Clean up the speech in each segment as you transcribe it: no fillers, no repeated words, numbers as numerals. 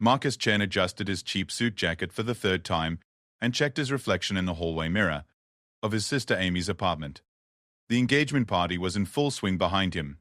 Marcus Chen adjusted his cheap suit jacket for the third time and checked his reflection in the hallway mirror of his sister Amy's apartment. The engagement party was in full swing behind him,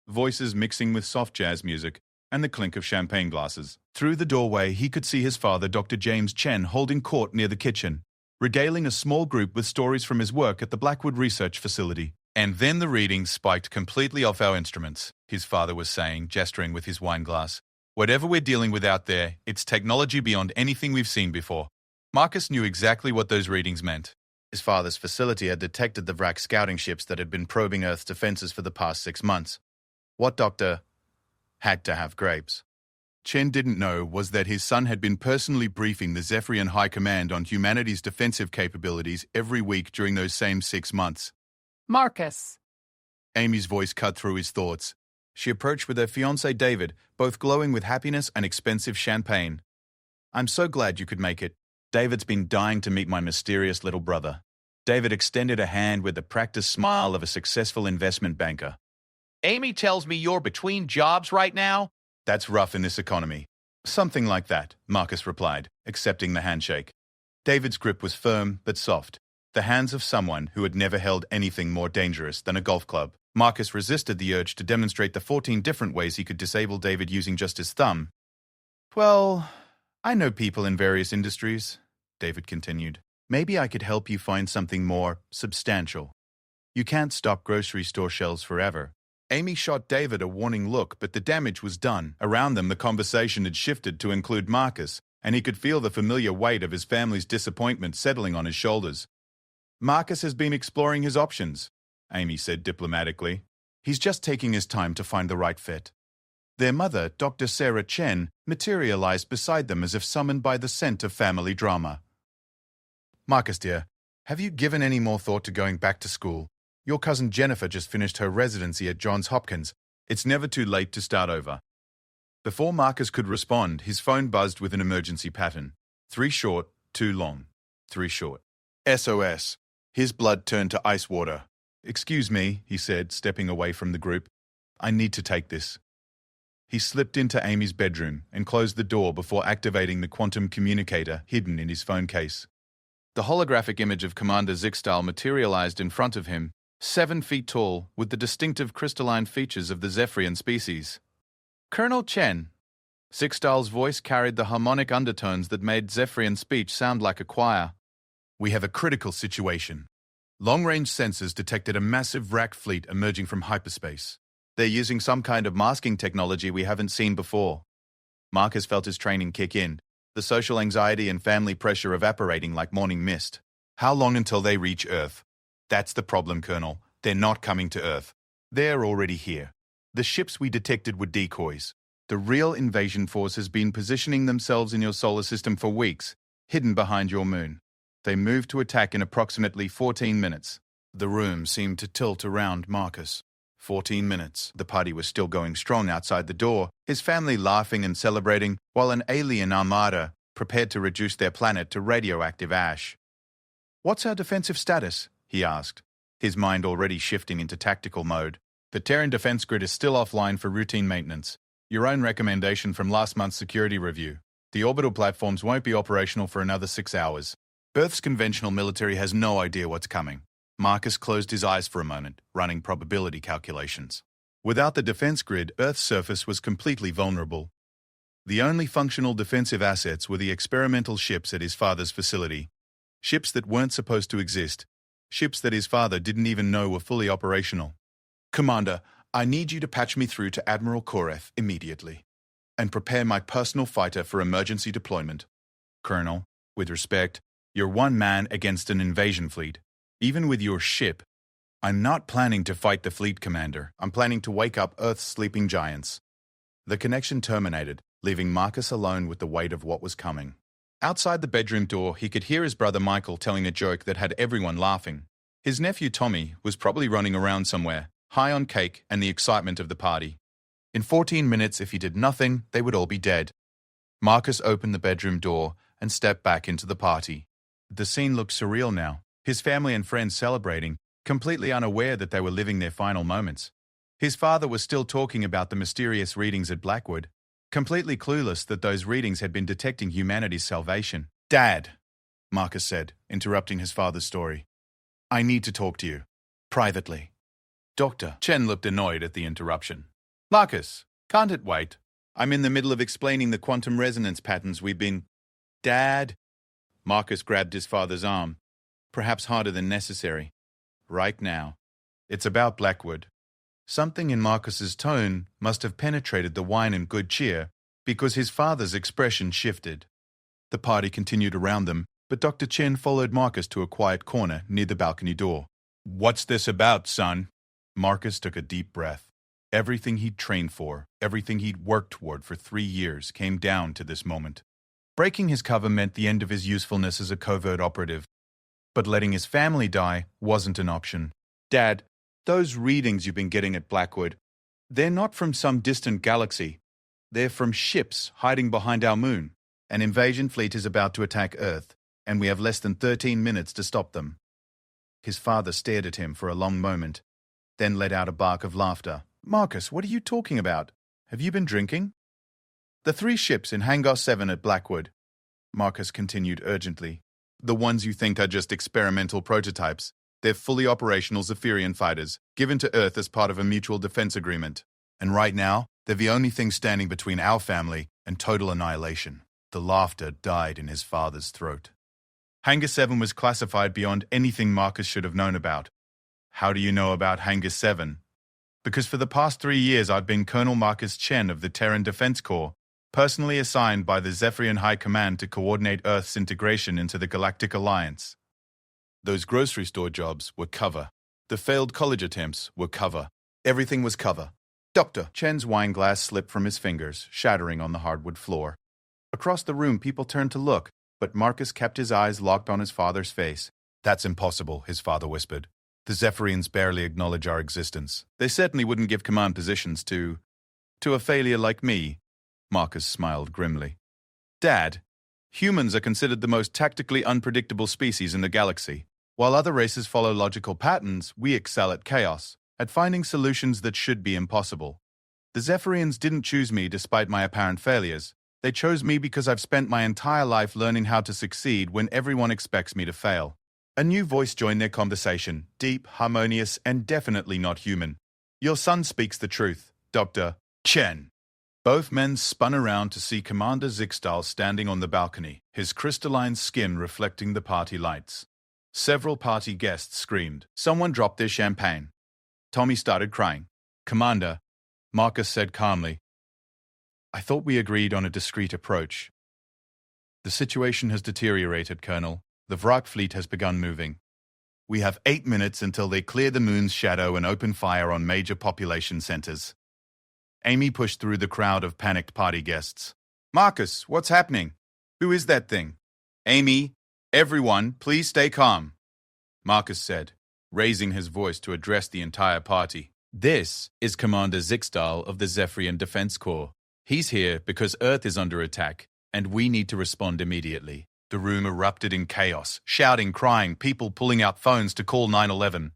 voices mixing with soft jazz music and the clink of champagne glasses. Through the doorway, he could see his father, Dr. James Chen, holding court near the kitchen, regaling a small group with stories from his work at the Blackwood Research Facility. And then the reading spiked completely off our instruments, his father was saying, gesturing with his wine glass. Whatever we're dealing with out there, it's technology beyond anything we've seen before. Marcus knew exactly what those readings meant. His father's facility had detected the wrack scouting ships that had been probing Earth's defenses for the past 6 months. What Dr. had to have grapes Chen didn't know was that his son had been personally briefing the Zephyrian High Command on humanity's defensive capabilities every week during those same 6 months. Marcus. Amy's voice cut through his thoughts. She approached with her fiancé David, both glowing with happiness and expensive champagne. I'm so glad you could make it. David's been dying to meet my mysterious little brother. David extended a hand with the practiced smile of a successful investment banker. Amy tells me you're between jobs right now? That's rough in this economy. Something like that, Marcus replied, accepting the handshake. David's grip was firm but soft, the hands of someone who had never held anything more dangerous than a golf club. Marcus resisted the urge to demonstrate the 14 different ways he could disable David using just his thumb. Well, I know people in various industries, David continued. Maybe I could help you find something more substantial. You can't stop grocery store shelves forever. Amy shot David a warning look, but the damage was done. Around them, the conversation had shifted to include Marcus, and he could feel the familiar weight of his family's disappointment settling on his shoulders. Marcus has been exploring his options, Amy said diplomatically. He's just taking his time to find the right fit. Their mother, Dr. Sarah Chen, materialized beside them as if summoned by the scent of family drama. Marcus, dear, have you given any more thought to going back to school? Your cousin Jennifer just finished her residency at Johns Hopkins. It's never too late to start over. Before Marcus could respond, his phone buzzed with an emergency pattern. 3 short, 2 long. 3 short. SOS. His blood turned to ice water. Excuse me, he said, stepping away from the group. I need to take this. He slipped into Amy's bedroom and closed the door before activating the quantum communicator hidden in his phone case. The holographic image of Commander Zixtal materialized in front of him, 7 feet tall, with the distinctive crystalline features of the Zephyrian species. Colonel Chen. Zixtal's voice carried the harmonic undertones that made Zephyrian speech sound like a choir. We have a critical situation. Long-range sensors detected a massive wrack fleet emerging from hyperspace. They're using some kind of masking technology we haven't seen before. Marcus felt his training kick in, the social anxiety and family pressure evaporating like morning mist. How long until they reach Earth? That's the problem, Colonel. They're not coming to Earth. They're already here. The ships we detected were decoys. The real invasion force has been positioning themselves in your solar system for weeks, hidden behind your moon. They move to attack in approximately 14 minutes. The room seemed to tilt around Marcus. 14 minutes. The party was still going strong outside the door, his family laughing and celebrating, while an alien armada prepared to reduce their planet to radioactive ash. What's our defensive status? He asked, his mind already shifting into tactical mode. The Terran defense grid is still offline for routine maintenance. Your own recommendation from last month's security review. The orbital platforms won't be operational for another 6 hours. Earth's conventional military has no idea what's coming. Marcus closed his eyes for a moment, running probability calculations. Without the defense grid, Earth's surface was completely vulnerable. The only functional defensive assets were the experimental ships at his father's facility. Ships that weren't supposed to exist. Ships that his father didn't even know were fully operational. Commander, I need you to patch me through to Admiral Koreth immediately, and prepare my personal fighter for emergency deployment. Colonel, with respect, you're one man against an invasion fleet. Even with your ship, I'm not planning to fight the fleet commander. I'm planning to wake up Earth's sleeping giants. The connection terminated, leaving Marcus alone with the weight of what was coming. Outside the bedroom door, he could hear his brother Michael telling a joke that had everyone laughing. His nephew Tommy was probably running around somewhere, high on cake and the excitement of the party. In 14 minutes, if he did nothing, they would all be dead. Marcus opened the bedroom door and stepped back into the party. The scene looked surreal now, his family and friends celebrating, completely unaware that they were living their final moments. His father was still talking about the mysterious readings at Blackwood. completely clueless that those readings had been detecting humanity's salvation. "Dad," Marcus said, interrupting his father's story. "I need to talk to you. Privately." Dr. Chen looked annoyed at the interruption. "Marcus, can't it wait? I'm in the middle of explaining the quantum resonance patterns we've been—" "Dad?" Marcus grabbed his father's arm, perhaps harder than necessary. "Right now. It's about Blackwood." Something in Marcus's tone must have penetrated the wine and good cheer, because his father's expression shifted. The party continued around them, but Dr. Chen followed Marcus to a quiet corner near the balcony door. "What's this about, son?" Marcus took a deep breath. Everything he'd trained for, everything he'd worked toward for 3 years, came down to this moment. Breaking his cover meant the end of his usefulness as a covert operative, but letting his family die wasn't an option. "Dad, those readings you've been getting at Blackwood, they're not from some distant galaxy. They're from ships hiding behind our moon. An invasion fleet is about to attack Earth, and we have less than 13 minutes to stop them." His father stared at him for a long moment, then let out a bark of laughter. "Marcus, what are you talking about? Have you been drinking?" "The 3 ships in Hangar 7 at Blackwood," Marcus continued urgently. "The ones you think are just experimental prototypes. They're fully operational Zephyrian fighters, given to Earth as part of a mutual defense agreement. And right now, they're the only thing standing between our family and total annihilation." The laughter died in his father's throat. Hangar 7 was classified beyond anything Marcus should have known about. "How do you know about Hangar 7? "Because for the past 3 years I've been Colonel Marcus Chen of the Terran Defense Corps, personally assigned by the Zephyrian High Command to coordinate Earth's integration into the Galactic Alliance." Those grocery store jobs were cover. The failed college attempts were cover. Everything was cover. Dr. Chen's wine glass slipped from his fingers, shattering on the hardwood floor. Across the room, people turned to look, but Marcus kept his eyes locked on his father's face. "That's impossible," his father whispered. "The Zephyrians barely acknowledge our existence. They certainly wouldn't give command positions to a failure like me." Marcus smiled grimly. "Dad, humans are considered the most tactically unpredictable species in the galaxy. While other races follow logical patterns, we excel at chaos, at finding solutions that should be impossible. The Zephyrians didn't choose me despite my apparent failures. They chose me because I've spent my entire life learning how to succeed when everyone expects me to fail." A new voice joined their conversation, deep, harmonious, and definitely not human. "Your son speaks the truth, Dr. Chen." Both men spun around to see Commander Zixtal standing on the balcony, his crystalline skin reflecting the party lights. Several party guests screamed. Someone dropped their champagne. Tommy started crying. "Commander," Marcus said calmly, "I thought we agreed on a discreet approach." "The situation has deteriorated, Colonel. The Vrak fleet has begun moving. We have 8 minutes until they clear the moon's shadow and open fire on major population centers." Amy pushed through the crowd of panicked party guests. "Marcus, what's happening? Who is that thing?" "Amy, everyone, please stay calm," Marcus said, raising his voice to address the entire party. "This is Commander Zixtal of the Zephyrian Defense Corps. He's here because Earth is under attack, and we need to respond immediately." The room erupted in chaos, shouting, crying, people pulling out phones to call 911.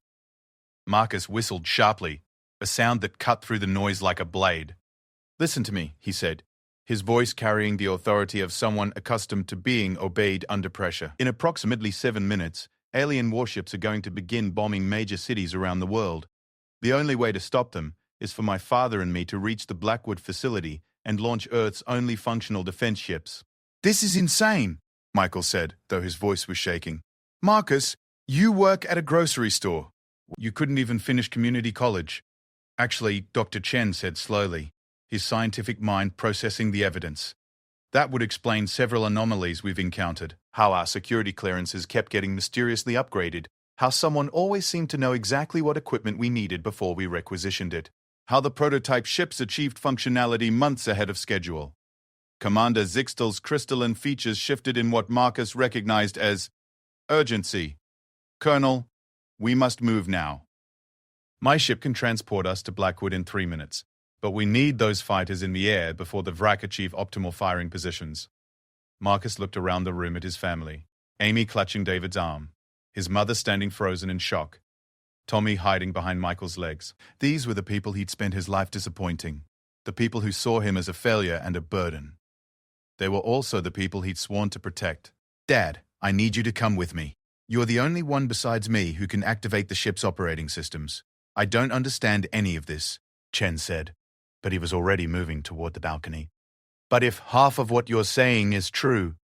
Marcus whistled sharply, a sound that cut through the noise like a blade. "Listen to me," he said, his voice carrying the authority of someone accustomed to being obeyed under pressure. "In approximately 7 minutes, alien warships are going to begin bombing major cities around the world. The only way to stop them is for my father and me to reach the Blackwood facility and launch Earth's only functional defense ships." "This is insane," Michael said, though his voice was shaking. "Marcus, you work at a grocery store. You couldn't even finish community college." "Actually," Dr. Chen said slowly, his scientific mind processing the evidence. "That would explain several anomalies we've encountered. How our security clearances kept getting mysteriously upgraded. How someone always seemed to know exactly what equipment we needed before we requisitioned it. How the prototype ships achieved functionality months ahead of schedule. Commander Zixtal's crystalline features shifted in what Marcus recognized as urgency. "Colonel, we must move now. My ship can transport us to Blackwood in 3 minutes, but we need those fighters in the air before the Vrak achieve optimal firing positions." Marcus looked around the room at his family, Amy clutching David's arm, his mother standing frozen in shock, Tommy hiding behind Michael's legs. These were the people he'd spent his life disappointing. the people who saw him as a failure and a burden. They were also the people he'd sworn to protect. Dad, I need you to come with me. You're the only one besides me who can activate the ship's operating systems. I don't understand any of this, Chen said, but he was already moving toward the balcony. But if half of what you're saying is true...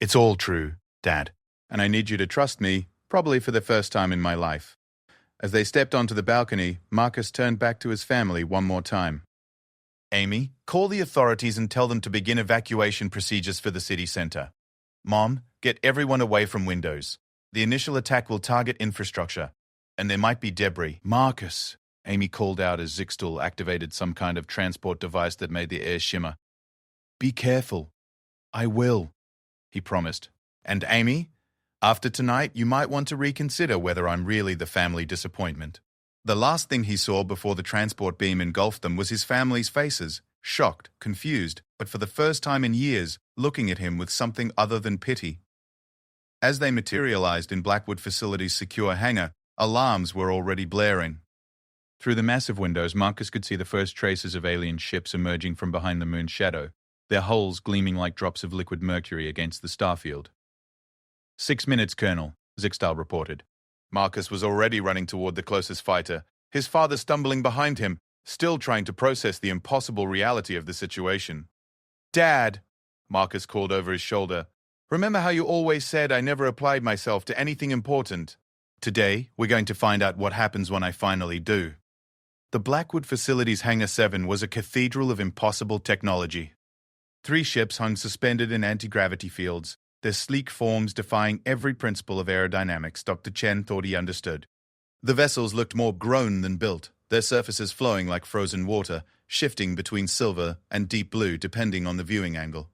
It's all true, Dad, and I need you to trust me, probably for the first time in my life. As they stepped onto the balcony, Marcus turned back to his family one more time. Amy, call the authorities and tell them to begin evacuation procedures for the city center. Mom, get everyone away from windows. The initial attack will target infrastructure, and there might be debris. Marcus, Amy called out as Zixtal activated some kind of transport device that made the air shimmer. Be careful. I will, he promised. And Amy, after tonight, you might want to reconsider whether I'm really the family disappointment. The last thing he saw before the transport beam engulfed them was his family's faces, shocked, confused, but for the first time in years, looking at him with something other than pity. As they materialized in Blackwood Facility's secure hangar, alarms were already blaring. Through the massive windows, Marcus could see the first traces of alien ships emerging from behind the moon's shadow, their hulls gleaming like drops of liquid mercury against the starfield. 6 minutes, Colonel, Zixtal reported. Marcus was already running toward the closest fighter, his father stumbling behind him, still trying to process the impossible reality of the situation. Dad, Marcus called over his shoulder, remember how you always said I never applied myself to anything important? Today, we're going to find out what happens when I finally do. The Blackwood Facility's Hangar 7 was a cathedral of impossible technology. 3 ships hung suspended in anti-gravity fields, their sleek forms defying every principle of aerodynamics Dr. Chen thought he understood. The vessels looked more grown than built, their surfaces flowing like frozen water, shifting between silver and deep blue depending on the viewing angle.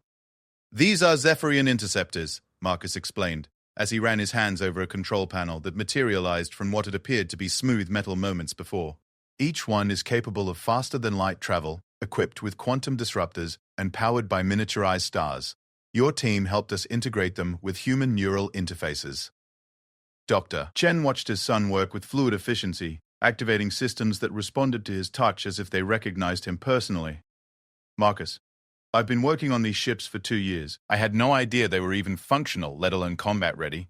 These are Zephyrian interceptors, Marcus explained, as he ran his hands over a control panel that materialized from what had appeared to be smooth metal moments before. Each one is capable of faster-than-light travel, equipped with quantum disruptors, and powered by miniaturized stars. Your team helped us integrate them with human neural interfaces. Dr. Chen watched his son work with fluid efficiency, activating systems that responded to his touch as if they recognized him personally. Marcus, I've been working on these ships for 2 years. I had no idea they were even functional, let alone combat-ready.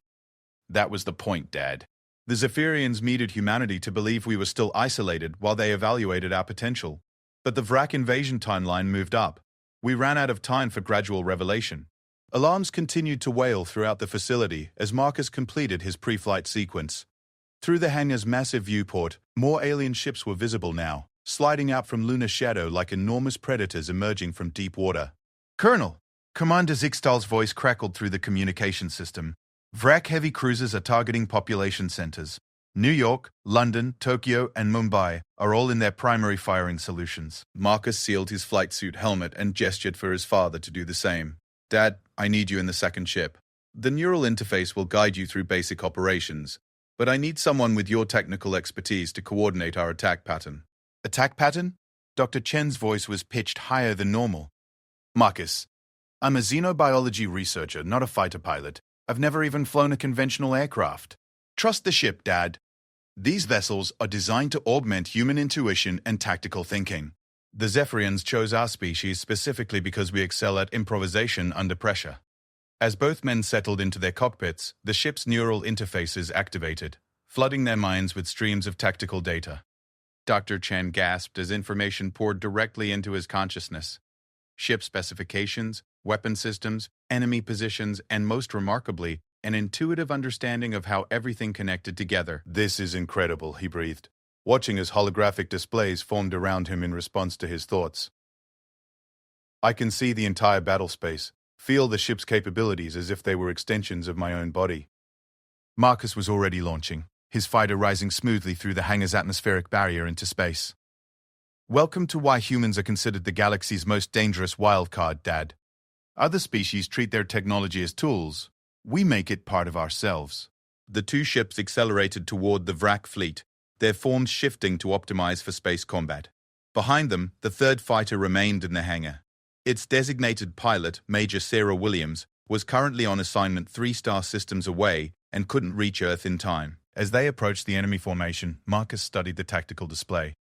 That was the point, Dad. The Zephyrians needed humanity to believe we were still isolated while they evaluated our potential. But the Vrak invasion timeline moved up. We ran out of time for gradual revelation. Alarms continued to wail throughout the facility as Marcus completed his pre-flight sequence. Through the hangar's massive viewport, more alien ships were visible now, sliding out from lunar shadow like enormous predators emerging from deep water. Colonel, Commander Zixtal's voice crackled through the communication system. Vrak heavy cruisers are targeting population centers. New York, London, Tokyo, and Mumbai are all in their primary firing solutions. Marcus sealed his flight suit helmet and gestured for his father to do the same. Dad, I need you in the second ship. The neural interface will guide you through basic operations, but I need someone with your technical expertise to coordinate our attack pattern. Attack pattern? Dr. Chen's voice was pitched higher than normal. Marcus, I'm a xenobiology researcher, not a fighter pilot. I've never even flown a conventional aircraft. Trust the ship, Dad. These vessels are designed to augment human intuition and tactical thinking. The Zephyrians chose our species specifically because we excel at improvisation under pressure. As both men settled into their cockpits, the ship's neural interfaces activated, flooding their minds with streams of tactical data. Dr. Chen gasped as information poured directly into his consciousness. Ship specifications, weapon systems, enemy positions, and most remarkably, an intuitive understanding of how everything connected together. This is incredible, he breathed, watching as holographic displays formed around him in response to his thoughts. I can see the entire battle space, feel the ship's capabilities as if they were extensions of my own body. Marcus was already launching, his fighter rising smoothly through the hangar's atmospheric barrier into space. Welcome to why humans are considered the galaxy's most dangerous wildcard, Dad. Other species treat their technology as tools. We make it part of ourselves. The 2 ships accelerated toward the Vrak fleet, their forms shifting to optimize for space combat. Behind them, the 3rd fighter remained in the hangar. Its designated pilot, Major Sarah Williams, was currently on assignment 3-star systems away and couldn't reach Earth in time. As they approached the enemy formation, Marcus studied the tactical display.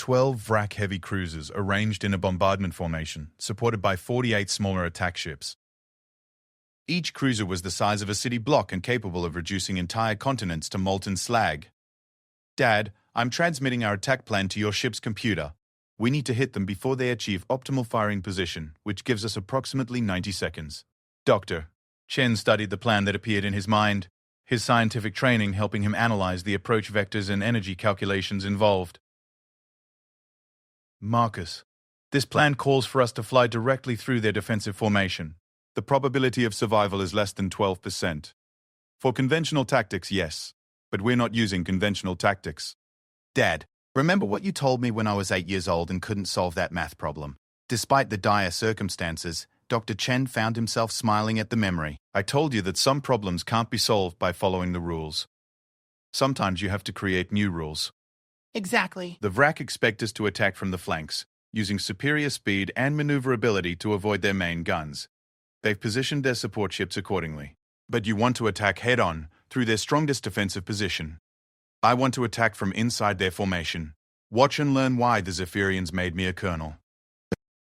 12 Vrak heavy cruisers arranged in a bombardment formation, supported by 48 smaller attack ships. Each cruiser was the size of a city block and capable of reducing entire continents to molten slag. Dad, I'm transmitting our attack plan to your ship's computer. We need to hit them before they achieve optimal firing position, which gives us approximately 90 seconds. Doctor. Chen studied the plan that appeared in his mind, his scientific training helping him analyze the approach vectors and energy calculations involved. Marcus. This plan calls for us to fly directly through their defensive formation. The probability of survival is less than 12%. For conventional tactics, yes, but we're not using conventional tactics. Dad, remember what you told me when I was 8 years old and couldn't solve that math problem? Despite the dire circumstances, Dr. Chen found himself smiling at the memory. I told you that some problems can't be solved by following the rules. Sometimes you have to create new rules. Exactly. The Vrak expect us to attack from the flanks, using superior speed and maneuverability to avoid their main guns. They've positioned their support ships accordingly. But you want to attack head-on, through their strongest defensive position. I want to attack from inside their formation. Watch and learn why the Zephyrians made me a colonel.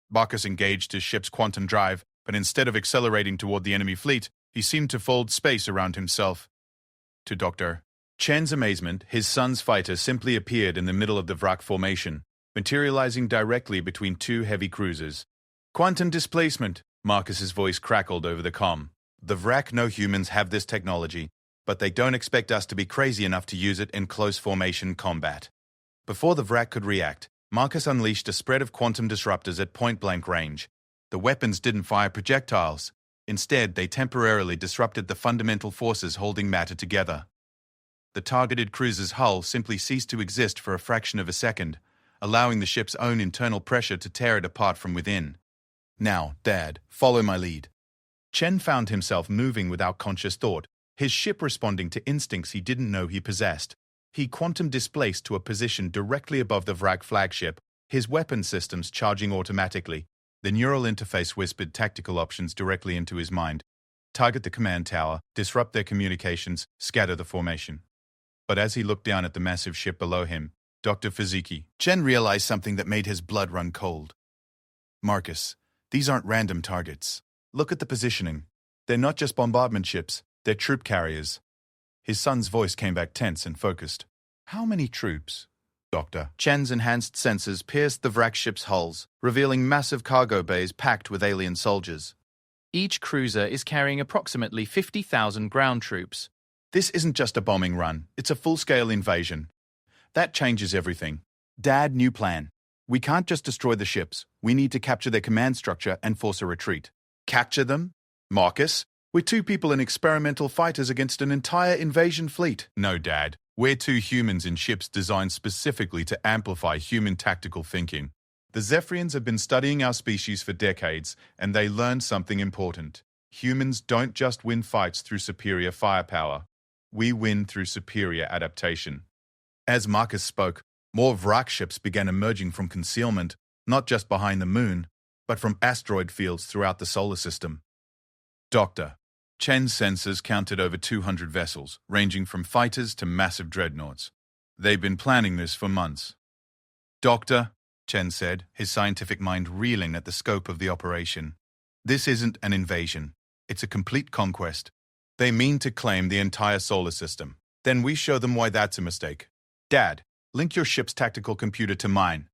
Marcus engaged his ship's quantum drive, but instead of accelerating toward the enemy fleet, he seemed to fold space around himself. To Dr. Chen's amazement, his son's fighter simply appeared in the middle of the Vrak formation, materializing directly between two heavy cruisers. Quantum displacement, Marcus's voice crackled over the comm. The Vrak know humans have this technology, but they don't expect us to be crazy enough to use it in close formation combat. Before the Vrak could react, Marcus unleashed a spread of quantum disruptors at point-blank range. The weapons didn't fire projectiles. Instead, they temporarily disrupted the fundamental forces holding matter together. The targeted cruiser's hull simply ceased to exist for a fraction of a second, allowing the ship's own internal pressure to tear it apart from within. Now, Dad, follow my lead. Chen found himself moving without conscious thought, his ship responding to instincts he didn't know he possessed. He quantum displaced to a position directly above the Vrak flagship, his weapon systems charging automatically. The neural interface whispered tactical options directly into his mind. Target the command tower, disrupt their communications, scatter the formation. But as he looked down at the massive ship below him, Dr. Fiziki, Chen realized something that made his blood run cold. Marcus, these aren't random targets. Look at the positioning. They're not just bombardment ships, they're troop carriers. His son's voice came back tense and focused. How many troops? Doctor. Chen's enhanced sensors pierced the Vrak ship's hulls, revealing massive cargo bays packed with alien soldiers. Each cruiser is carrying approximately 50,000 ground troops. This isn't just a bombing run, it's a full-scale invasion. That changes everything. Dad, new plan. We can't just destroy the ships. We need to capture their command structure and force a retreat. Capture them? Marcus? We're two people in experimental fighters against an entire invasion fleet. No, Dad. We're two humans in ships designed specifically to amplify human tactical thinking. The Zephyrians have been studying our species for decades, and they learned something important. Humans don't just win fights through superior firepower. We win through superior adaptation. As Marcus spoke, more Vrak ships began emerging from concealment, not just behind the moon, but from asteroid fields throughout the solar system. Doctor. Chen's sensors counted over 200 vessels, ranging from fighters to massive dreadnoughts. They've been planning this for months. Doctor, Chen said, his scientific mind reeling at the scope of the operation. This isn't an invasion. It's a complete conquest. They mean to claim the entire solar system. Then we show them why that's a mistake. Dad, link your ship's tactical computer to mine.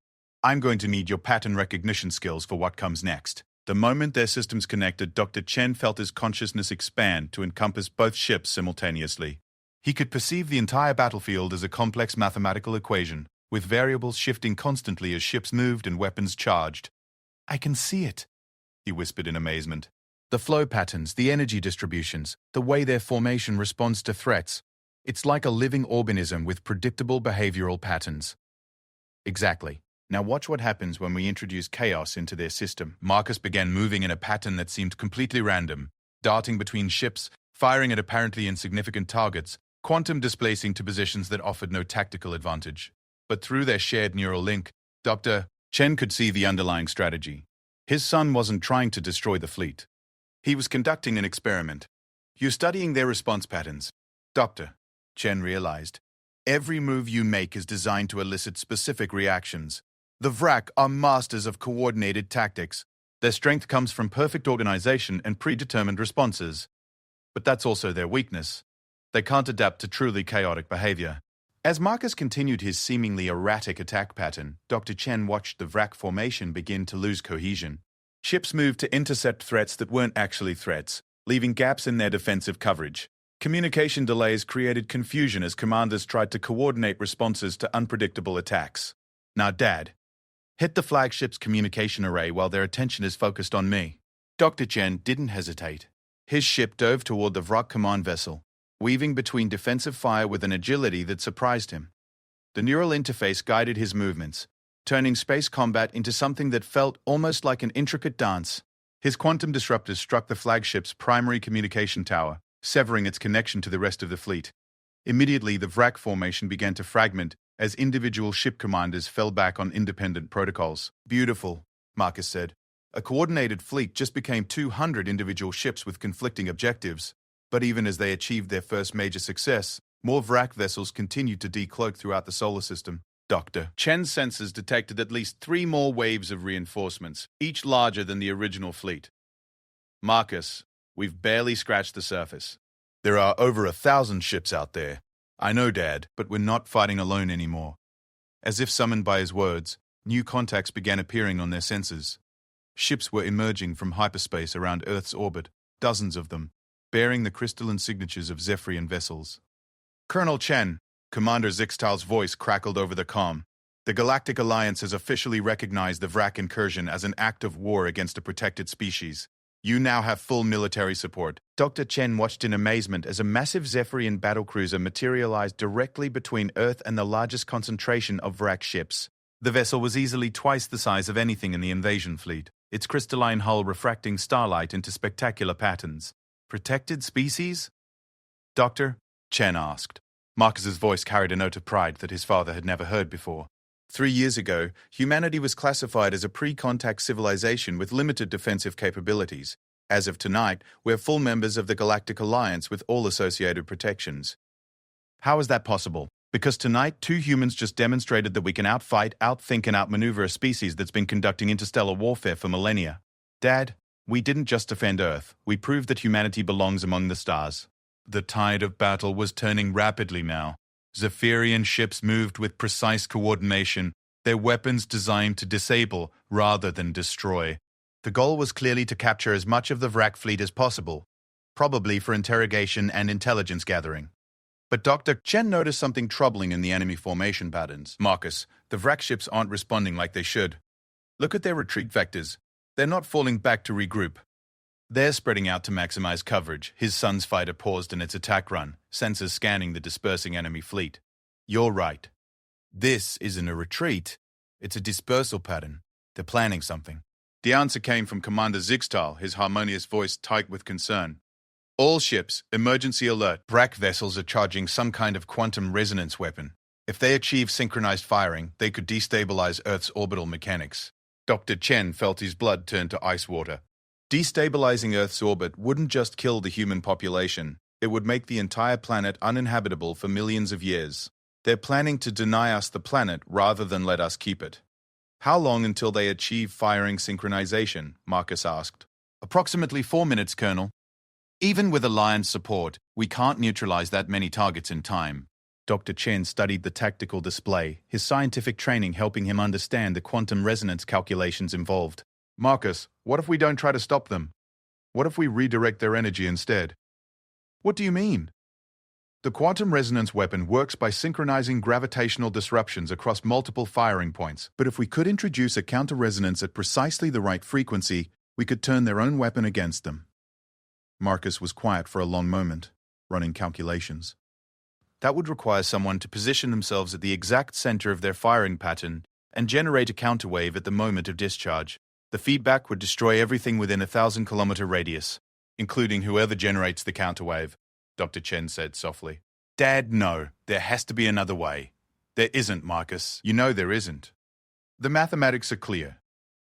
I'm going to need your pattern recognition skills for what comes next. The moment their systems connected, Dr. Chen felt his consciousness expand to encompass both ships simultaneously. He could perceive the entire battlefield as a complex mathematical equation, with variables shifting constantly as ships moved and weapons charged. I can see it, he whispered in amazement. The flow patterns, the energy distributions, the way their formation responds to threats. It's like a living organism with predictable behavioral patterns. Exactly. Now watch what happens when we introduce chaos into their system. Marcus began moving in a pattern that seemed completely random, darting between ships, firing at apparently insignificant targets, quantum displacing to positions that offered no tactical advantage. But through their shared neural link, Dr. Chen could see the underlying strategy. His son wasn't trying to destroy the fleet. He was conducting an experiment. You're studying their response patterns. Doctor, Chen realized, every move you make is designed to elicit specific reactions. The Vrak are masters of coordinated tactics. Their strength comes from perfect organization and predetermined responses. But that's also their weakness. They can't adapt to truly chaotic behavior. As Marcus continued his seemingly erratic attack pattern, Dr. Chen watched the Vrak formation begin to lose cohesion. Ships moved to intercept threats that weren't actually threats, leaving gaps in their defensive coverage. Communication delays created confusion as commanders tried to coordinate responses to unpredictable attacks. Now, Dad, hit the flagship's communication array while their attention is focused on me. Dr. Chen didn't hesitate. His ship dove toward the Vrak command vessel, weaving between defensive fire with an agility that surprised him. The neural interface guided his movements, turning space combat into something that felt almost like an intricate dance. His quantum disruptors struck the flagship's primary communication tower, severing its connection to the rest of the fleet. Immediately, the Vrak formation began to fragment as individual ship commanders fell back on independent protocols. Beautiful, Marcus said. A coordinated fleet just became 200 individual ships with conflicting objectives. But even as they achieved their first major success, more Vrak vessels continued to decloak throughout the solar system. Dr. Chen's sensors detected at least 3 more waves of reinforcements, each larger than the original fleet. Marcus, we've barely scratched the surface. There are over 1,000 ships out there. I know, Dad, but we're not fighting alone anymore. As if summoned by his words, new contacts began appearing on their sensors. Ships were emerging from hyperspace around Earth's orbit, dozens of them, bearing the crystalline signatures of Zephyrian vessels. Colonel Chen, Commander Zixtal's voice crackled over the comm. The Galactic Alliance has officially recognized the Vrak incursion as an act of war against a protected species. You now have full military support. Dr. Chen watched in amazement as a massive Zephyrian battlecruiser materialized directly between Earth and the largest concentration of Vrak ships. The vessel was easily twice the size of anything in the invasion fleet, its crystalline hull refracting starlight into spectacular patterns. Protected species? Doctor? Chen asked. Marcus's voice carried a note of pride that his father had never heard before. 3 years ago, humanity was classified as a pre-contact civilization with limited defensive capabilities. As of tonight, we're full members of the Galactic Alliance with all associated protections. How is that possible? Because tonight, 2 humans just demonstrated that we can outfight, outthink, and outmaneuver a species that's been conducting interstellar warfare for millennia. Dad, we didn't just defend Earth, we proved that humanity belongs among the stars. The tide of battle was turning rapidly now. Zephyrian ships moved with precise coordination, their weapons designed to disable rather than destroy. The goal was clearly to capture as much of the Vrak fleet as possible, probably for interrogation and intelligence gathering. But Dr. Chen noticed something troubling in the enemy formation patterns. Marcus, the Vrak ships aren't responding like they should. Look at their retreat vectors. They're not falling back to regroup. They're spreading out to maximize coverage. His son's fighter paused in its attack run, sensors scanning the dispersing enemy fleet. You're right. This isn't a retreat. It's a dispersal pattern. They're planning something. The answer came from Commander Zixtal, his harmonious voice tight with concern. All ships, emergency alert. Vrak vessels are charging some kind of quantum resonance weapon. If they achieve synchronized firing, they could destabilize Earth's orbital mechanics. Dr. Chen felt his blood turn to ice water. Destabilizing Earth's orbit wouldn't just kill the human population, it would make the entire planet uninhabitable for millions of years. They're planning to deny us the planet rather than let us keep it. How long until they achieve firing synchronization? Marcus asked. Approximately 4 minutes, Colonel. Even with Alliance support, we can't neutralize that many targets in time. Dr. Chen studied the tactical display, his scientific training helping him understand the quantum resonance calculations involved. Marcus, what if we don't try to stop them? What if we redirect their energy instead? What do you mean? The quantum resonance weapon works by synchronizing gravitational disruptions across multiple firing points, but if we could introduce a counter-resonance at precisely the right frequency, we could turn their own weapon against them. Marcus was quiet for a long moment, running calculations. That would require someone to position themselves at the exact center of their firing pattern and generate a counterwave at the moment of discharge. The feedback would destroy everything within a 1,000-kilometer radius, including whoever generates the counterwave, Dr. Chen said softly. Dad, no. There has to be another way. There isn't, Marcus. You know there isn't. The mathematics are clear.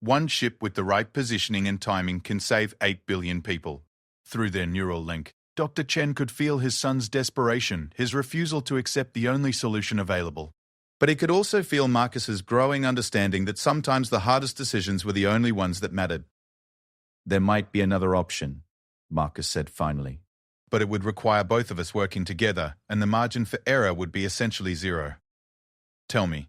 One ship with the right positioning and timing can save 8 billion people. Through their neural link, Dr. Chen could feel his son's desperation, his refusal to accept the only solution available. But he could also feel Marcus's growing understanding that sometimes the hardest decisions were the only ones that mattered. There might be another option, Marcus said finally. But it would require both of us working together, and the margin for error would be essentially zero. Tell me,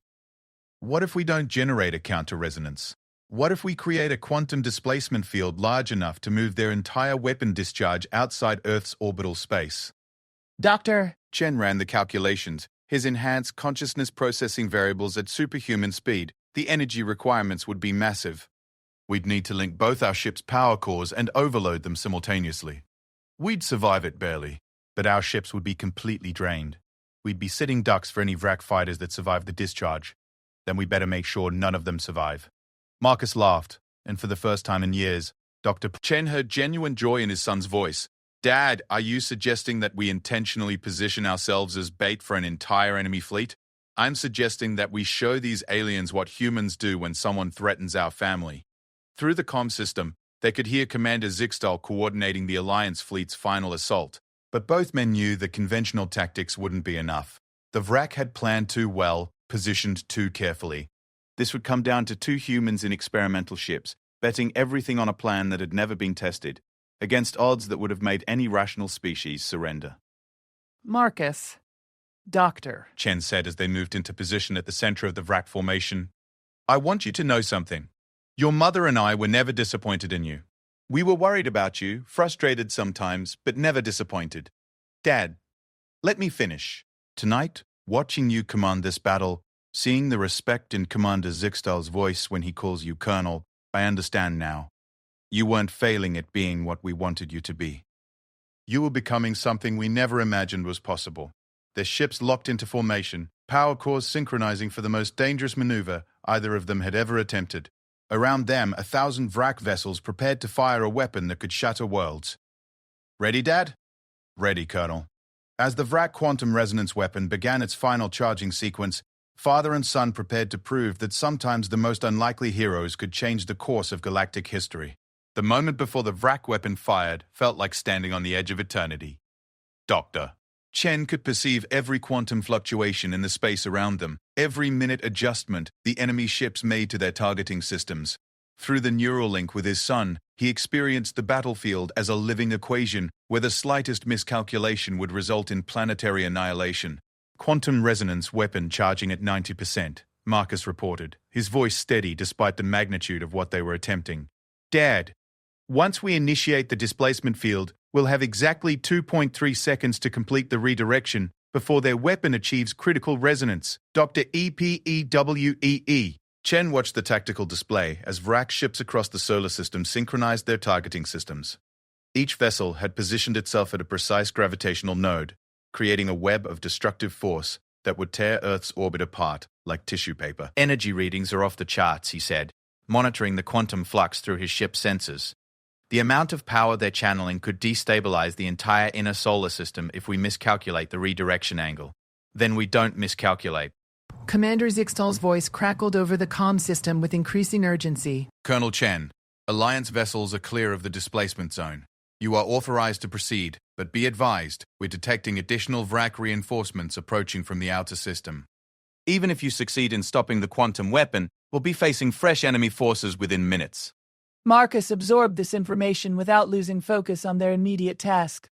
what if we don't generate a counter-resonance? What if we create a quantum displacement field large enough to move their entire weapon discharge outside Earth's orbital space? Doctor, Chen ran the calculations, his enhanced consciousness processing variables at superhuman speed. The energy requirements would be massive. We'd need to link both our ship's power cores and overload them simultaneously. We'd survive it barely, but our ships would be completely drained. We'd be sitting ducks for any Vrak fighters that survive the discharge. Then we better make sure none of them survive. Marcus laughed, and for the first time in years, Dr. Chen heard genuine joy in his son's voice. Dad, are you suggesting that we intentionally position ourselves as bait for an entire enemy fleet? I'm suggesting that we show these aliens what humans do when someone threatens our family. Through the comm system, they could hear Commander Zixtal coordinating the Alliance fleet's final assault. But both men knew that conventional tactics wouldn't be enough. The Vrak had planned too well, positioned too carefully. This would come down to two humans in experimental ships, betting everything on a plan that had never been tested, against odds that would have made any rational species surrender. Marcus, Doctor, Chen said as they moved into position at the center of the Vrak formation. I want you to know something. Your mother and I were never disappointed in you. We were worried about you, frustrated sometimes, but never disappointed. Dad, let me finish. Tonight, watching you command this battle, seeing the respect in Commander Zixtal's voice when he calls you Colonel, I understand now. You weren't failing at being what we wanted you to be. You were becoming something we never imagined was possible. Their ships locked into formation, power cores synchronizing for the most dangerous maneuver either of them had ever attempted. Around them, 1,000 Vrak vessels prepared to fire a weapon that could shatter worlds. Ready, Dad? Ready, Colonel. As the Vrak quantum resonance weapon began its final charging sequence, father and son prepared to prove that sometimes the most unlikely heroes could change the course of galactic history. The moment before the Vrak weapon fired felt like standing on the edge of eternity. Doctor. Chen could perceive every quantum fluctuation in the space around them, every minute adjustment the enemy ships made to their targeting systems. Through the neural link with his son, he experienced the battlefield as a living equation where the slightest miscalculation would result in planetary annihilation. Quantum resonance weapon charging at 90%, Marcus reported, his voice steady despite the magnitude of what they were attempting. Dad, once we initiate the displacement field, we'll have exactly 2.3 seconds to complete the redirection before their weapon achieves critical resonance. Dr. EPEWEE. Chen watched the tactical display as Vrak ships across the solar system synchronized their targeting systems. Each vessel had positioned itself at a precise gravitational node, creating a web of destructive force that would tear Earth's orbit apart like tissue paper. Energy readings are off the charts, he said, monitoring the quantum flux through his ship's sensors. The amount of power they're channeling could destabilize the entire inner solar system if we miscalculate the redirection angle. Then we don't miscalculate. Commander Zixtal's voice crackled over the comm system with increasing urgency. Colonel Chen, Alliance vessels are clear of the displacement zone. You are authorized to proceed, but be advised, we're detecting additional Vrak reinforcements approaching from the outer system. Even if you succeed in stopping the quantum weapon, we'll be facing fresh enemy forces within minutes. Marcus absorbed this information without losing focus on their immediate task.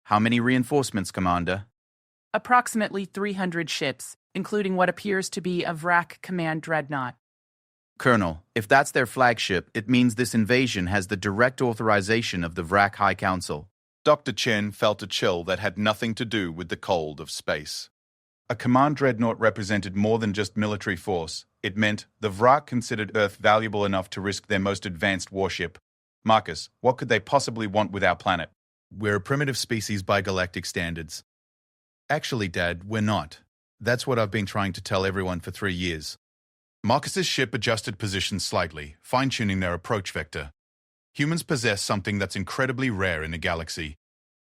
How many reinforcements, Commander? Approximately 300 ships, including what appears to be a Vrak command dreadnought. Colonel, if that's their flagship, it means this invasion has the direct authorization of the Vrak High Council. Dr. Chen felt a chill that had nothing to do with the cold of space. A command dreadnought represented more than just military force. It meant the Vrak considered Earth valuable enough to risk their most advanced warship. Marcus, what could they possibly want with our planet? We're a primitive species by galactic standards. Actually, Dad, we're not. That's what I've been trying to tell everyone for 3 years. Marcus's ship adjusted position slightly, fine-tuning their approach vector. Humans possess something that's incredibly rare in the galaxy: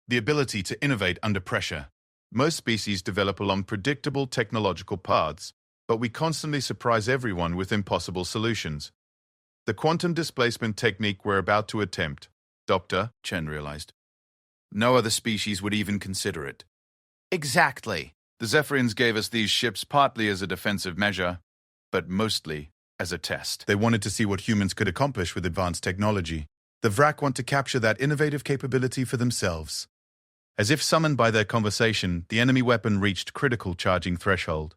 the ability to innovate under pressure. Most species develop along predictable technological paths, but we constantly surprise everyone with impossible solutions. The quantum displacement technique we're about to attempt, Dr. Chen realized. No other species would even consider it. Exactly. The Zephyrians gave us these ships partly as a defensive measure, but mostly as a test. They wanted to see what humans could accomplish with advanced technology. The Vrak want to capture that innovative capability for themselves. As if summoned by their conversation, the enemy weapon reached critical charging threshold.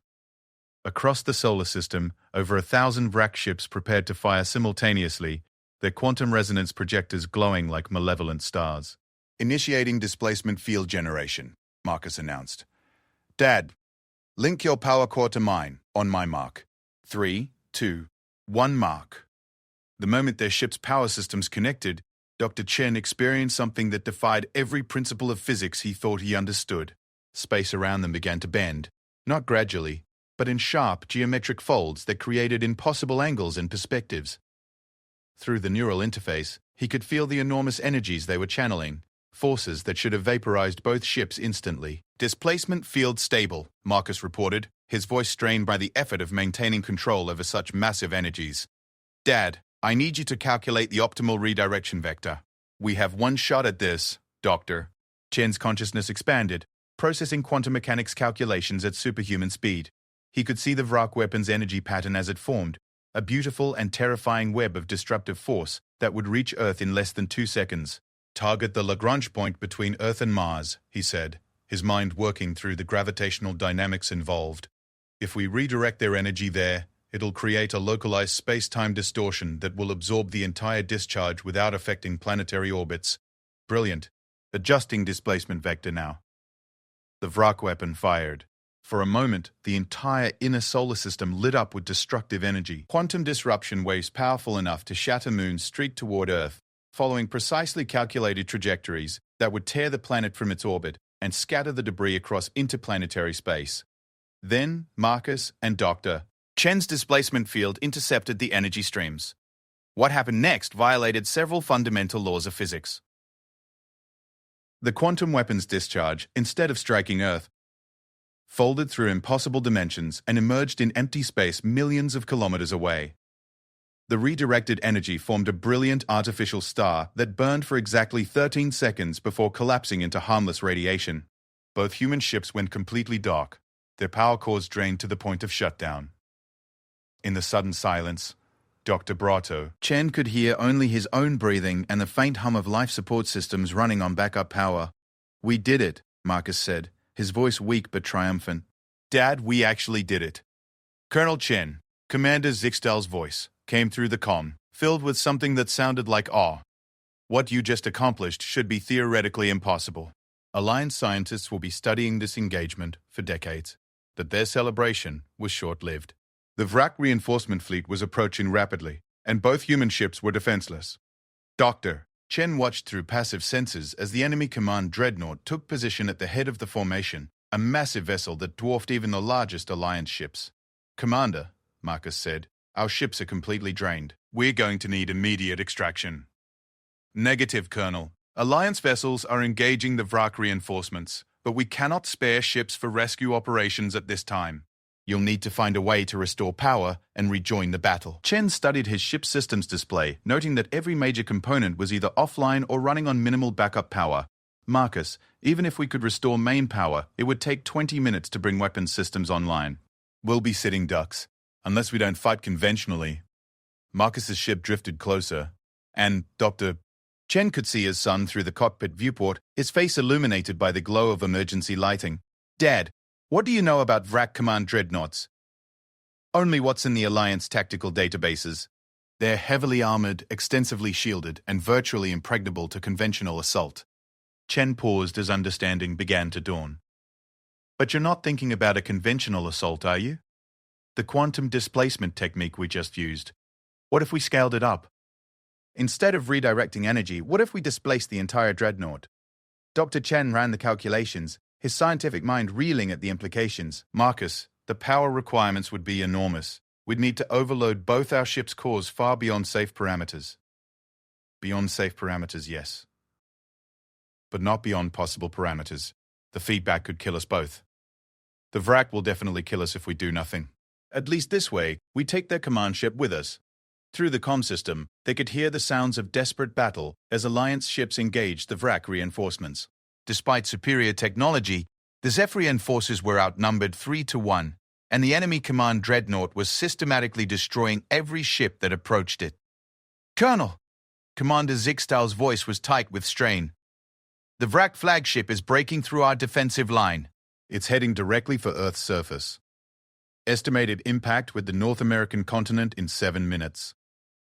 Across the solar system, over 1,000 Vrak ships prepared to fire simultaneously, their quantum resonance projectors glowing like malevolent stars. Initiating displacement field generation, Marcus announced. Dad, link your power core to mine, on my mark. 3, 2, 1 mark. The moment their ship's power systems connected, Dr. Chen experienced something that defied every principle of physics he thought he understood. Space around them began to bend, not gradually, but in sharp geometric folds that created impossible angles and perspectives. Through the neural interface, he could feel the enormous energies they were channeling, forces that should have vaporized both ships instantly. Displacement field stable, Marcus reported, his voice strained by the effort of maintaining control over such massive energies. Dad, I need you to calculate the optimal redirection vector. We have one shot at this, Doctor. Chen's consciousness expanded, processing quantum mechanics calculations at superhuman speed. He could see the Vrak weapon's energy pattern as it formed, a beautiful and terrifying web of disruptive force that would reach Earth in less than 2 seconds. Target the Lagrange point between Earth and Mars, he said, his mind working through the gravitational dynamics involved. If we redirect their energy there, it'll create a localized space-time distortion that will absorb the entire discharge without affecting planetary orbits. Brilliant. Adjusting displacement vector now. The Vrak weapon fired. For a moment, the entire inner solar system lit up with destructive energy. Quantum disruption waves powerful enough to shatter moons streaked toward Earth, following precisely calculated trajectories that would tear the planet from its orbit and scatter the debris across interplanetary space. Then, Marcus and Dr. Chen's displacement field intercepted the energy streams. What happened next violated several fundamental laws of physics. The quantum weapon's discharge, instead of striking Earth, folded through impossible dimensions and emerged in empty space millions of kilometers away. The redirected energy formed a brilliant artificial star that burned for exactly 13 seconds before collapsing into harmless radiation. Both human ships went completely dark, their power cores drained to the point of shutdown. In the sudden silence, Dr. Brato, Chen could hear only his own breathing and the faint hum of life support systems running on backup power. "We did it," Marcus said, his voice weak but triumphant. "Dad, we actually did it." Colonel Chen, Commander Zixtal's voice, came through the comm, filled with something that sounded like awe. "What you just accomplished should be theoretically impossible. Alliance scientists will be studying this engagement for decades." But their celebration was short-lived. The Vrak reinforcement fleet was approaching rapidly, and both human ships were defenseless. Dr. Chen watched through passive sensors as the enemy command dreadnought took position at the head of the formation, a massive vessel that dwarfed even the largest Alliance ships. "Commander," Marcus said, "our ships are completely drained. We're going to need immediate extraction." "Negative, Colonel. Alliance vessels are engaging the Vrak reinforcements, but we cannot spare ships for rescue operations at this time. You'll need to find a way to restore power and rejoin the battle." Chen studied his ship systems display, noting that every major component was either offline or running on minimal backup power. "Marcus, even if we could restore main power, it would take 20 minutes to bring weapons systems online. We'll be sitting ducks, unless we don't fight conventionally." Marcus's ship drifted closer, and Dr. Chen could see his son through the cockpit viewport, his face illuminated by the glow of emergency lighting. "Dad, what do you know about Vrak Command dreadnoughts?" "Only what's in the Alliance tactical databases. They're heavily armored, extensively shielded, and virtually impregnable to conventional assault." Chen paused as understanding began to dawn. "But you're not thinking about a conventional assault, are you? The quantum displacement technique we just used. What if we scaled it up? Instead of redirecting energy, what if we displaced the entire dreadnought?" Dr. Chen ran the calculations, his scientific mind reeling at the implications. "Marcus, the power requirements would be enormous. We'd need to overload both our ship's cores far beyond safe parameters." "Beyond safe parameters, yes. But not beyond possible parameters. The feedback could kill us both. The Vrak will definitely kill us if we do nothing. At least this way, we take their command ship with us." Through the comm system, they could hear the sounds of desperate battle as Alliance ships engaged the Vrak reinforcements. Despite superior technology, The Zephyrian forces were outnumbered 3-1, and the enemy command dreadnought was systematically destroying every ship that approached it. "Colonel!" Commander Zixtal's voice was tight with strain. "The Vrak flagship is breaking through our defensive line. It's heading directly for Earth's surface. Estimated impact with the North American continent in 7 minutes."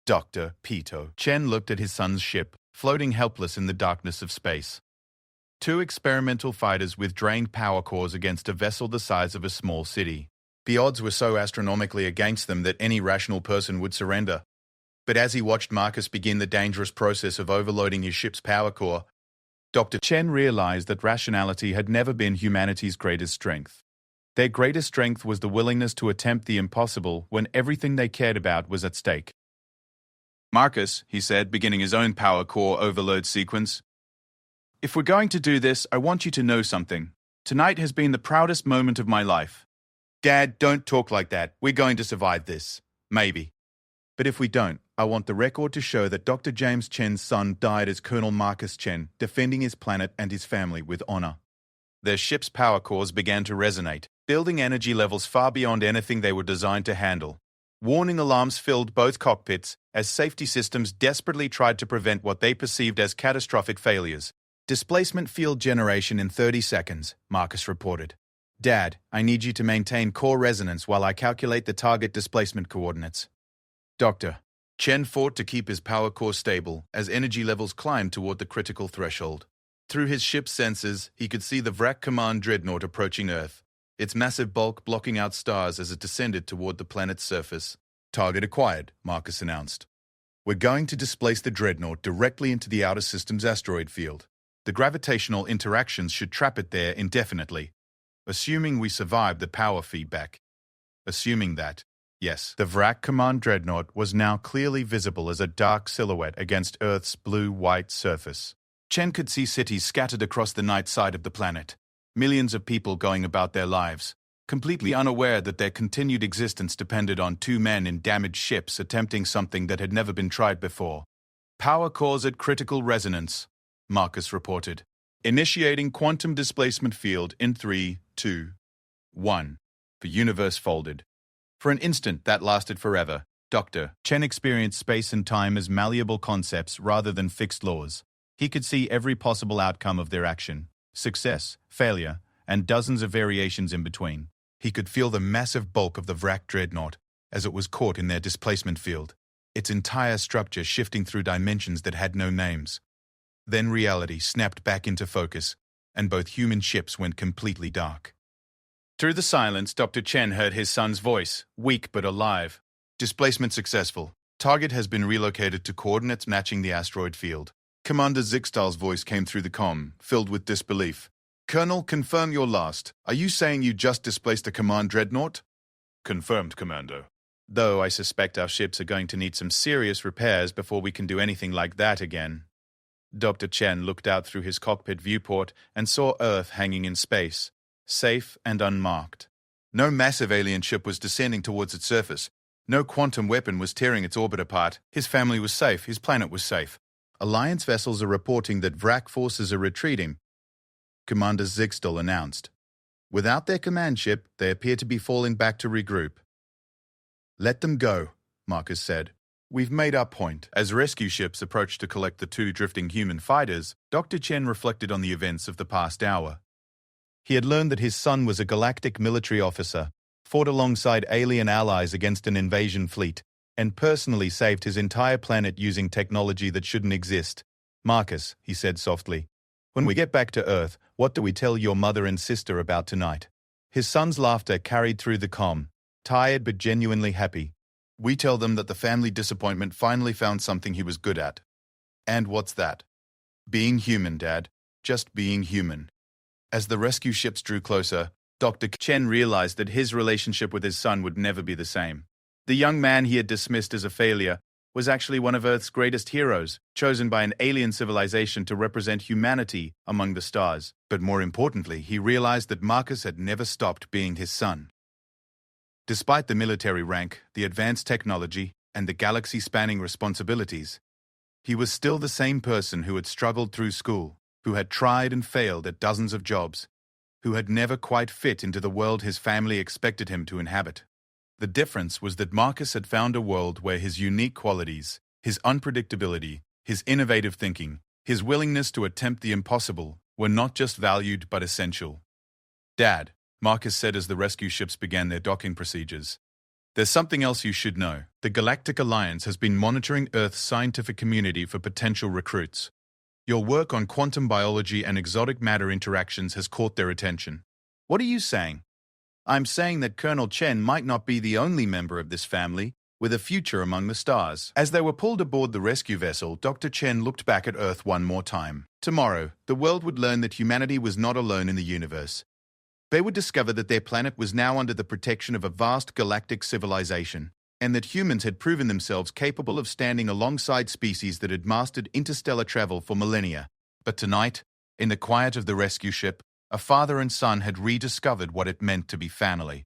Dr. Pito Chen looked at his son's ship, floating helpless in the darkness of space. 2 experimental fighters with drained power cores against a vessel the size of a small city. The odds were so astronomically against them that any rational person would surrender. But as he watched Marcus begin the dangerous process of overloading his ship's power core, Dr. Chen realized that rationality had never been humanity's greatest strength. Their greatest strength was the willingness to attempt the impossible when everything they cared about was at stake. "Marcus," he said, beginning his own power core overload sequence, "if we're going to do this, I want you to know something. Tonight has been the proudest moment of my life." "Dad, don't talk like that. We're going to survive this. Maybe. But if we don't, I want the record to show that Dr. James Chen's son died as Colonel Marcus Chen, defending his planet and his family with honor." Their ship's power cores began to resonate, building energy levels far beyond anything they were designed to handle. Warning alarms filled both cockpits as safety systems desperately tried to prevent what they perceived as catastrophic failures. "Displacement field generation in 30 seconds, Marcus reported. "Dad, I need you to maintain core resonance while I calculate the target displacement coordinates." "Doctor." Chen fought to keep his power core stable as energy levels climbed toward the critical threshold. Through his ship's sensors, he could see the Vrak Command dreadnought approaching Earth, its massive bulk blocking out stars as it descended toward the planet's surface. "Target acquired," Marcus announced. "We're going to displace the dreadnought directly into the outer system's asteroid field. The gravitational interactions should trap it there indefinitely, assuming we survive the power feedback." Assuming that, yes, the Vrak Command dreadnought was now clearly visible as a dark silhouette against Earth's blue-white surface. Chen could see cities scattered across the night side of the planet, millions of people going about their lives, completely unaware that their continued existence depended on 2 men in damaged ships attempting something that had never been tried before. "Power cores at critical resonance," Marcus reported. "Initiating quantum displacement field in 3, 2, 1. The universe folded. For an instant that lasted forever. Dr. Chen experienced space and time as malleable concepts rather than fixed laws. He could see every possible outcome of their action, success, failure, and dozens of variations in between. He could feel the massive bulk of the Vrak dreadnought as it was caught in their displacement field, its entire structure shifting through dimensions that had no names. Then reality snapped back into focus, and both human ships went completely dark. Through the silence, Dr. Chen heard his son's voice, weak but alive. "Displacement successful. Target has been relocated to coordinates matching the asteroid field." Commander Zixtal's voice came through the comm, filled with disbelief. "Colonel, confirm your last. Are you saying you just displaced a command dreadnought?" "Confirmed, Commander. Though I suspect our ships are going to need some serious repairs before we can do anything like that again." Dr. Chen looked out through his cockpit viewport and saw Earth hanging in space, safe and unmarked. No massive alien ship was descending towards its surface. No quantum weapon was tearing its orbit apart. His family was safe. His planet was safe. "Alliance vessels are reporting that Vrak forces are retreating," Commander Zixtal announced. "Without their command ship, they appear to be falling back to regroup." "Let them go," Marcus said. "We've made our point." As rescue ships approached to collect the 2 drifting human fighters, Dr. Chen reflected on the events of the past hour. He had learned that his son was a galactic military officer, fought alongside alien allies against an invasion fleet, and personally saved his entire planet using technology that shouldn't exist. "Marcus," he said softly, "when we get back to Earth, what do we tell your mother and sister about tonight?" His son's laughter carried through the comm, tired but genuinely happy. "We tell them that the family disappointment finally found something he was good at." "And what's that?" "Being human, Dad. Just being human." As the rescue ships drew closer, Dr. Chen realized that his relationship with his son would never be the same. The young man he had dismissed as a failure was actually one of Earth's greatest heroes, chosen by an alien civilization to represent humanity among the stars. But more importantly, he realized that Marcus had never stopped being his son. Despite the military rank, the advanced technology, and the galaxy-spanning responsibilities, he was still the same person who had struggled through school, who had tried and failed at dozens of jobs, who had never quite fit into the world his family expected him to inhabit. The difference was that Marcus had found a world where his unique qualities, his unpredictability, his innovative thinking, his willingness to attempt the impossible were not just valued but essential. "Dad," Marcus said as the rescue ships began their docking procedures, "there's something else you should know. The Galactic Alliance has been monitoring Earth's scientific community for potential recruits. Your work on quantum biology and exotic matter interactions has caught their attention." "What are you saying?" "I'm saying that Colonel Chen might not be the only member of this family with a future among the stars." As they were pulled aboard the rescue vessel, Dr. Chen looked back at Earth one more time. Tomorrow, the world would learn that humanity was not alone in the universe. They would discover that their planet was now under the protection of a vast galactic civilization, and that humans had proven themselves capable of standing alongside species that had mastered interstellar travel for millennia. But tonight, in the quiet of the rescue ship, a father and son had rediscovered what it meant to be family.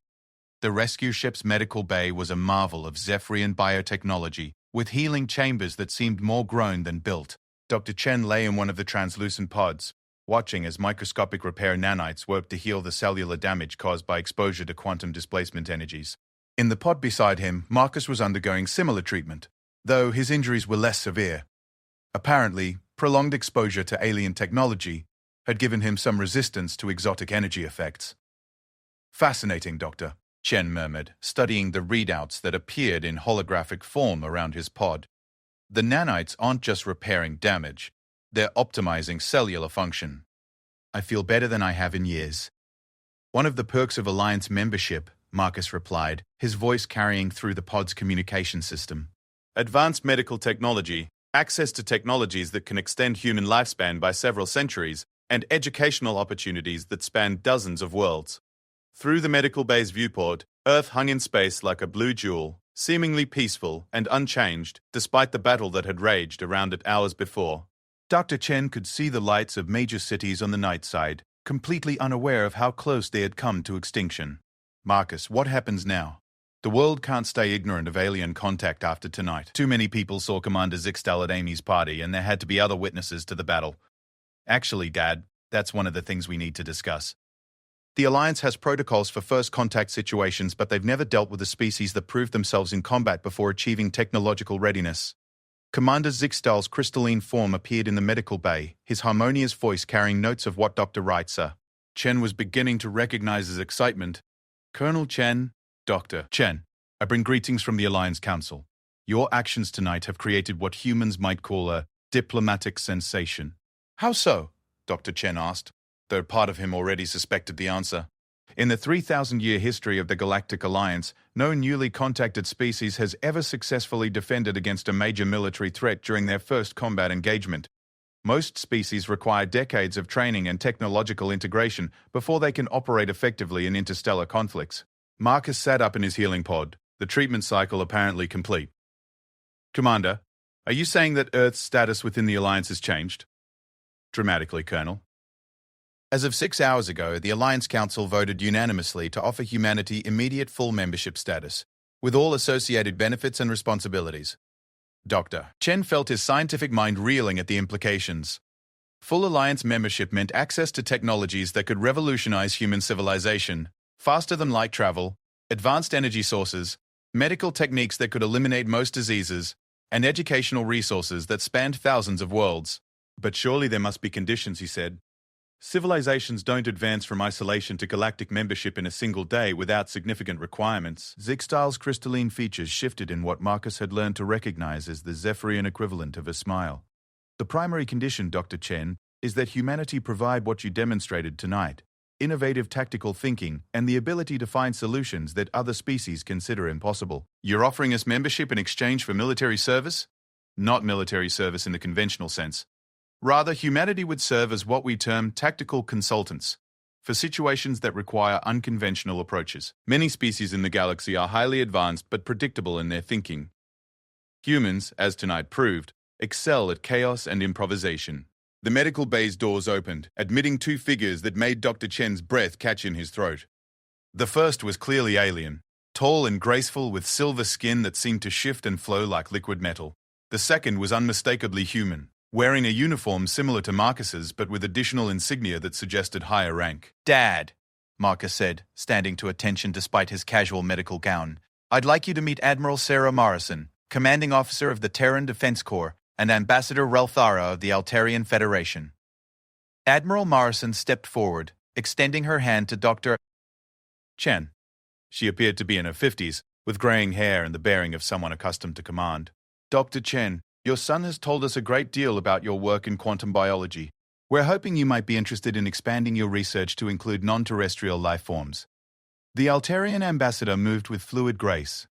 The rescue ship's medical bay was a marvel of Zephyrian biotechnology, with healing chambers that seemed more grown than built. Dr. Chen lay in one of the translucent pods, watching as microscopic repair nanites worked to heal the cellular damage caused by exposure to quantum displacement energies. In the pod beside him, Marcus was undergoing similar treatment, though his injuries were less severe. Apparently, prolonged exposure to alien technology had given him some resistance to exotic energy effects. "Fascinating, Doctor," Chen murmured, studying the readouts that appeared in holographic form around his pod. "The nanites aren't just repairing damage, they're optimizing cellular function. I feel better than I have in years." "One of the perks of Alliance membership," Marcus replied, his voice carrying through the pod's communication system. "Advanced medical technology, access to technologies that can extend human lifespan by several centuries, and educational opportunities that span dozens of worlds." Through the medical bay's viewport, Earth hung in space like a blue jewel, seemingly peaceful and unchanged despite the battle that had raged around it hours before. Dr. Chen could see the lights of major cities on the night side, completely unaware of how close they had come to extinction. "Marcus, what happens now? The world can't stay ignorant of alien contact after tonight. Too many people saw Commander Zixtal at Amy's party, and there had to be other witnesses to the battle." "Actually, Dad, that's one of the things we need to discuss. The Alliance has protocols for first contact situations, but they've never dealt with a species that proved themselves in combat before achieving technological readiness." Commander Zixtal's crystalline form appeared in the medical bay, his harmonious voice carrying notes of what Dr. Reitzer. Chen was beginning to recognize his excitement. "Colonel Chen, Dr. Chen, I bring greetings from the Alliance Council. Your actions tonight have created what humans might call a diplomatic sensation." "How so?" Dr. Chen asked, though part of him already suspected the answer. "In the 3,000-year history of the Galactic Alliance, no newly contacted species has ever successfully defended against a major military threat during their first combat engagement. Most species require decades of training and technological integration before they can operate effectively in interstellar conflicts." Marcus sat up in his healing pod, the treatment cycle apparently complete. "Commander, are you saying that Earth's status within the Alliance has changed?" "Dramatically, Colonel. As of 6 hours ago, the Alliance Council voted unanimously to offer humanity immediate full membership status, with all associated benefits and responsibilities." Dr. Chen felt his scientific mind reeling at the implications. Full Alliance membership meant access to technologies that could revolutionize human civilization, faster-than-light travel, advanced energy sources, medical techniques that could eliminate most diseases, and educational resources that spanned thousands of worlds. "But surely there must be conditions," he said. "Civilizations don't advance from isolation to galactic membership in a single day without significant requirements." Zixtal's crystalline features shifted in what Marcus had learned to recognize as the Zephyrian equivalent of a smile. "The primary condition, Dr. Chen, is that humanity provide what you demonstrated tonight: innovative tactical thinking and the ability to find solutions that other species consider impossible." "You're offering us membership in exchange for military service?" "Not military service in the conventional sense. Rather, humanity would serve as what we term tactical consultants, for situations that require unconventional approaches. Many species in the galaxy are highly advanced but predictable in their thinking. Humans, as tonight proved, excel at chaos and improvisation." The medical bay's doors opened, admitting two figures that made Dr. Chen's breath catch in his throat. The first was clearly alien, tall and graceful with silver skin that seemed to shift and flow like liquid metal. The second was unmistakably human, wearing a uniform similar to Marcus's but with additional insignia that suggested higher rank. Dad, Marcus said, standing to attention despite his casual medical gown, I'd like you to meet Admiral Sarah Morrison, Commanding Officer of the Terran Defense Corps and Ambassador Relthara of the Altarian Federation. Admiral Morrison stepped forward, extending her hand to Dr. Chen. She appeared to be in her 50s, with graying hair and the bearing of someone accustomed to command. Dr. Chen, your son has told us a great deal about your work in quantum biology. We're hoping you might be interested in expanding your research to include non-terrestrial life forms. The Altarian ambassador moved with fluid grace,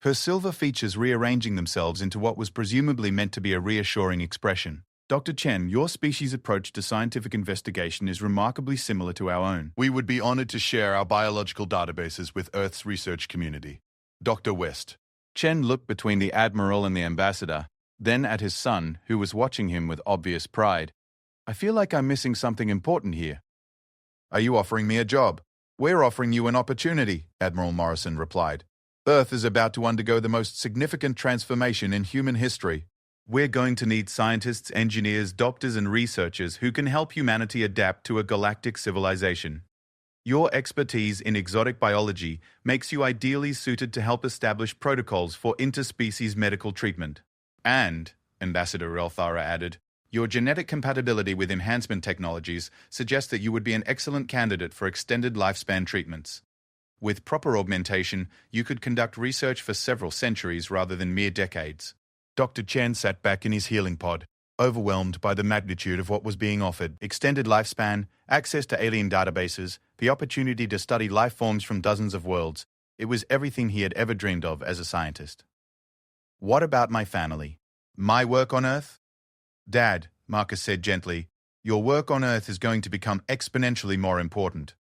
her silver features rearranging themselves into what was presumably meant to be a reassuring expression. Dr. Chen, your species' approach to scientific investigation is remarkably similar to our own. We would be honored to share our biological databases with Earth's research community. Dr. West. Chen looked between the Admiral and the Ambassador, then at his son, who was watching him with obvious pride. I feel like I'm missing something important here. Are you offering me a job? We're offering you an opportunity, Admiral Morrison replied. Earth is about to undergo the most significant transformation in human history. We're going to need scientists, engineers, doctors, and researchers who can help humanity adapt to a galactic civilization. Your expertise in exotic biology makes you ideally suited to help establish protocols for interspecies medical treatment. And, Ambassador Relthara added, your genetic compatibility with enhancement technologies suggests that you would be an excellent candidate for extended lifespan treatments. With proper augmentation, you could conduct research for several centuries rather than mere decades. Dr. Chen sat back in his healing pod, overwhelmed by the magnitude of what was being offered. Extended lifespan, access to alien databases, the opportunity to study life forms from dozens of worlds. It was everything he had ever dreamed of as a scientist. What about my family? My work on Earth? Dad, Marcus said gently, your work on Earth is going to become exponentially more important.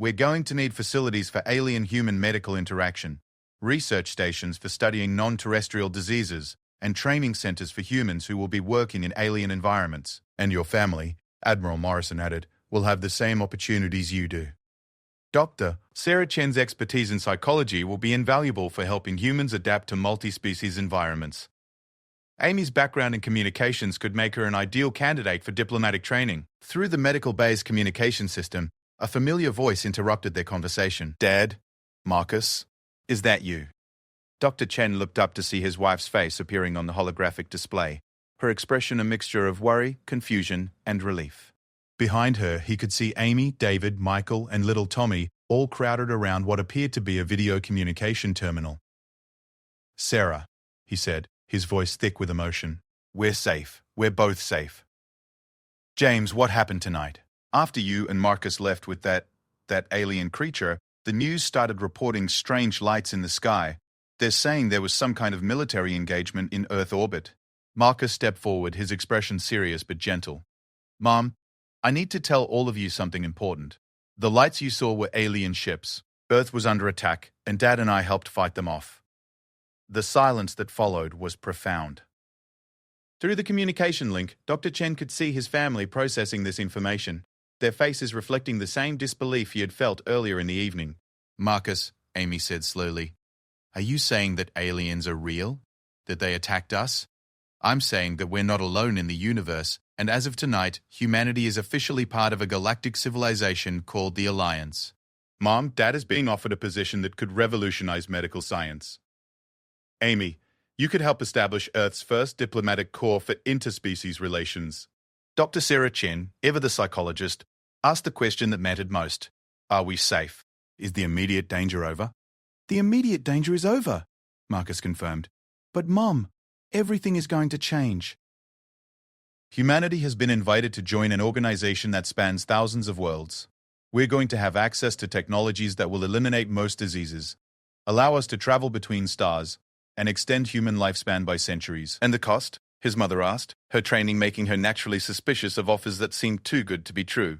We're going to need facilities for alien-human medical interaction, research stations for studying non-terrestrial diseases, and training centers for humans who will be working in alien environments. And your family, Admiral Morrison added, will have the same opportunities you do. Dr. Sarah Chen's expertise in psychology will be invaluable for helping humans adapt to multi-species environments. Amy's background in communications could make her an ideal candidate for diplomatic training. Through the medical-based communication system, a familiar voice interrupted their conversation. Dad, Marcus, is that you? Dr. Chen looked up to see his wife's face appearing on the holographic display, her expression a mixture of worry, confusion, and relief. Behind her, he could see Amy, David, Michael, and little Tommy all crowded around what appeared to be a video communication terminal. Sarah, he said, his voice thick with emotion. We're safe. We're both safe. James, what happened tonight? After you and Marcus left with that alien creature, the news started reporting strange lights in the sky. They're saying there was some kind of military engagement in Earth orbit. Marcus stepped forward, his expression serious but gentle. Mom, I need to tell all of you something important. The lights you saw were alien ships. Earth was under attack, and Dad and I helped fight them off. The silence that followed was profound. Through the communication link, Dr. Chen could see his family processing this information, their faces reflecting the same disbelief he had felt earlier in the evening. Marcus, Amy said slowly, are you saying that aliens are real? That they attacked us? I'm saying that we're not alone in the universe, and as of tonight, humanity is officially part of a galactic civilization called the Alliance. Mom, Dad is being offered a position that could revolutionize medical science. Amy, you could help establish Earth's first diplomatic corps for interspecies relations. Dr. Sarah Chen, ever the psychologist, asked the question that mattered most. Are we safe? Is the immediate danger over? The immediate danger is over, Marcus confirmed. But Mom, everything is going to change. Humanity has been invited to join an organization that spans thousands of worlds. We're going to have access to technologies that will eliminate most diseases, allow us to travel between stars, and extend human lifespan by centuries. And the cost? His mother asked, her training making her naturally suspicious of offers that seemed too good to be true.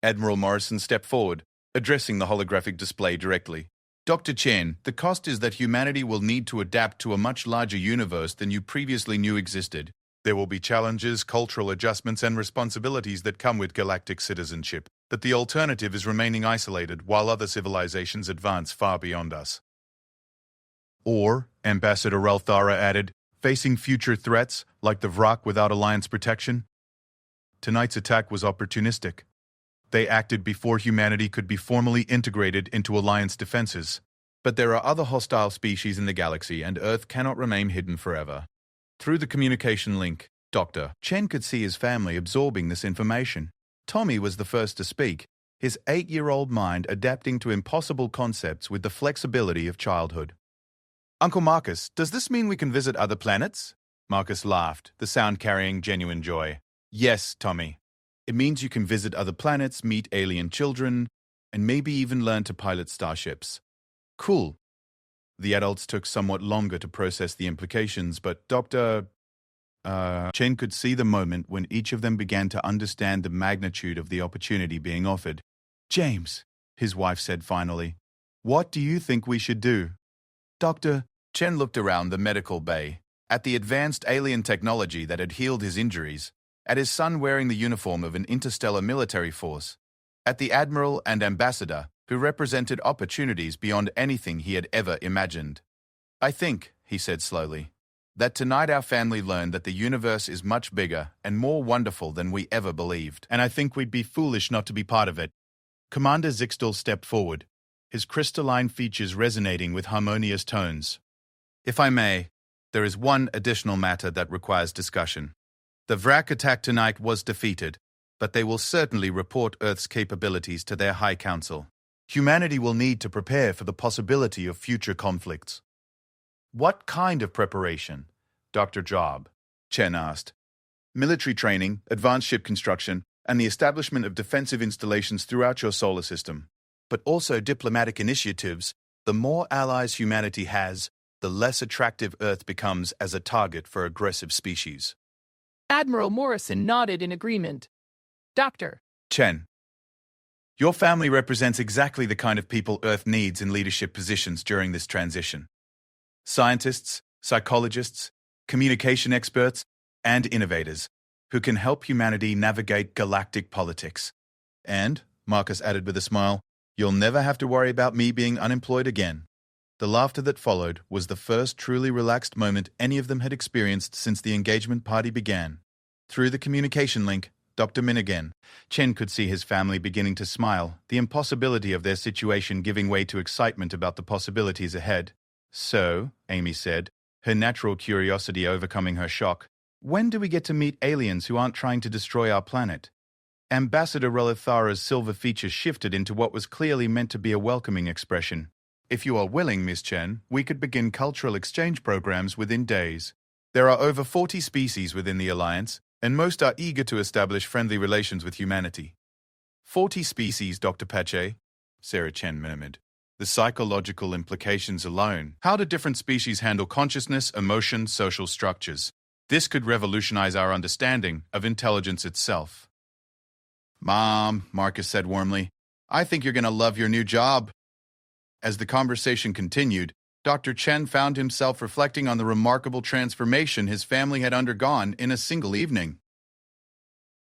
Admiral Morrison stepped forward, addressing the holographic display directly. Dr. Chen, the cost is that humanity will need to adapt to a much larger universe than you previously knew existed. There will be challenges, cultural adjustments, and responsibilities that come with galactic citizenship. But the alternative is remaining isolated while other civilizations advance far beyond us. Or, Ambassador Relthara added, facing future threats like the Vrak without Alliance protection? Tonight's attack was opportunistic. They acted before humanity could be formally integrated into Alliance defenses. But there are other hostile species in the galaxy, and Earth cannot remain hidden forever. Through the communication link, Dr. Chen could see his family absorbing this information. Tommy was the first to speak, his 8-year-old mind adapting to impossible concepts with the flexibility of childhood. Uncle Marcus, does this mean we can visit other planets? Marcus laughed, the sound carrying genuine joy. Yes, Tommy. It means you can visit other planets, meet alien children, and maybe even learn to pilot starships. Cool. The adults took somewhat longer to process the implications, but Dr. Chen could see the moment when each of them began to understand the magnitude of the opportunity being offered. James, his wife said finally, what do you think we should do? Dr. Chen looked around the medical bay, at the advanced alien technology that had healed his injuries, at his son wearing the uniform of an interstellar military force, at the admiral and ambassador who represented opportunities beyond anything he had ever imagined. I think, he said slowly, that tonight our family learned that the universe is much bigger and more wonderful than we ever believed. And I think we'd be foolish not to be part of it. Commander Zixtel stepped forward, his crystalline features resonating with harmonious tones. If I may, there is one additional matter that requires discussion. The Vrak attack tonight was defeated, but they will certainly report Earth's capabilities to their High Council. Humanity will need to prepare for the possibility of future conflicts. What kind of preparation? Dr. Job, Chen asked. Military training, advanced ship construction, and the establishment of defensive installations throughout your solar system. But also diplomatic initiatives. The more allies humanity has, the less attractive Earth becomes as a target for aggressive species. Admiral Morrison nodded in agreement. Doctor. Chen, your family represents exactly the kind of people Earth needs in leadership positions during this transition. Scientists, psychologists, communication experts, and innovators who can help humanity navigate galactic politics. And, Marcus added with a smile, you'll never have to worry about me being unemployed again. The laughter that followed was the first truly relaxed moment any of them had experienced since the engagement party began. Through the communication link, Dr. Minigan, Chen could see his family beginning to smile, the impossibility of their situation giving way to excitement about the possibilities ahead. So, Amy said, her natural curiosity overcoming her shock, when do we get to meet aliens who aren't trying to destroy our planet? Ambassador Relithara's silver features shifted into what was clearly meant to be a welcoming expression. If you are willing, Miss Chen, we could begin cultural exchange programs within days. There are over 40 species within the Alliance, and most are eager to establish friendly relations with humanity. 40 species, Dr. Pache, Sarah Chen murmured. The psychological implications alone. How do different species handle consciousness, emotion, social structures? This could revolutionize our understanding of intelligence itself. Mom, Marcus said warmly, I think you're going to love your new job. As the conversation continued, Dr. Chen found himself reflecting on the remarkable transformation his family had undergone in a single evening.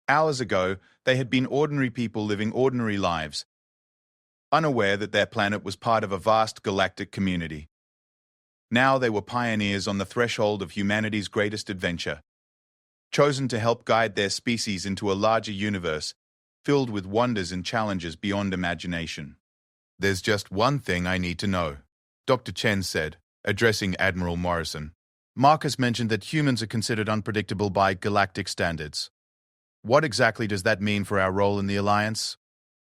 Hours ago, they had been ordinary people living ordinary lives, unaware that their planet was part of a vast galactic community. Now they were pioneers on the threshold of humanity's greatest adventure, chosen to help guide their species into a larger universe, filled with wonders and challenges beyond imagination. There's just one thing I need to know, Dr. Chen said, addressing Admiral Morrison. Marcus mentioned that humans are considered unpredictable by galactic standards. What exactly does that mean for our role in the Alliance?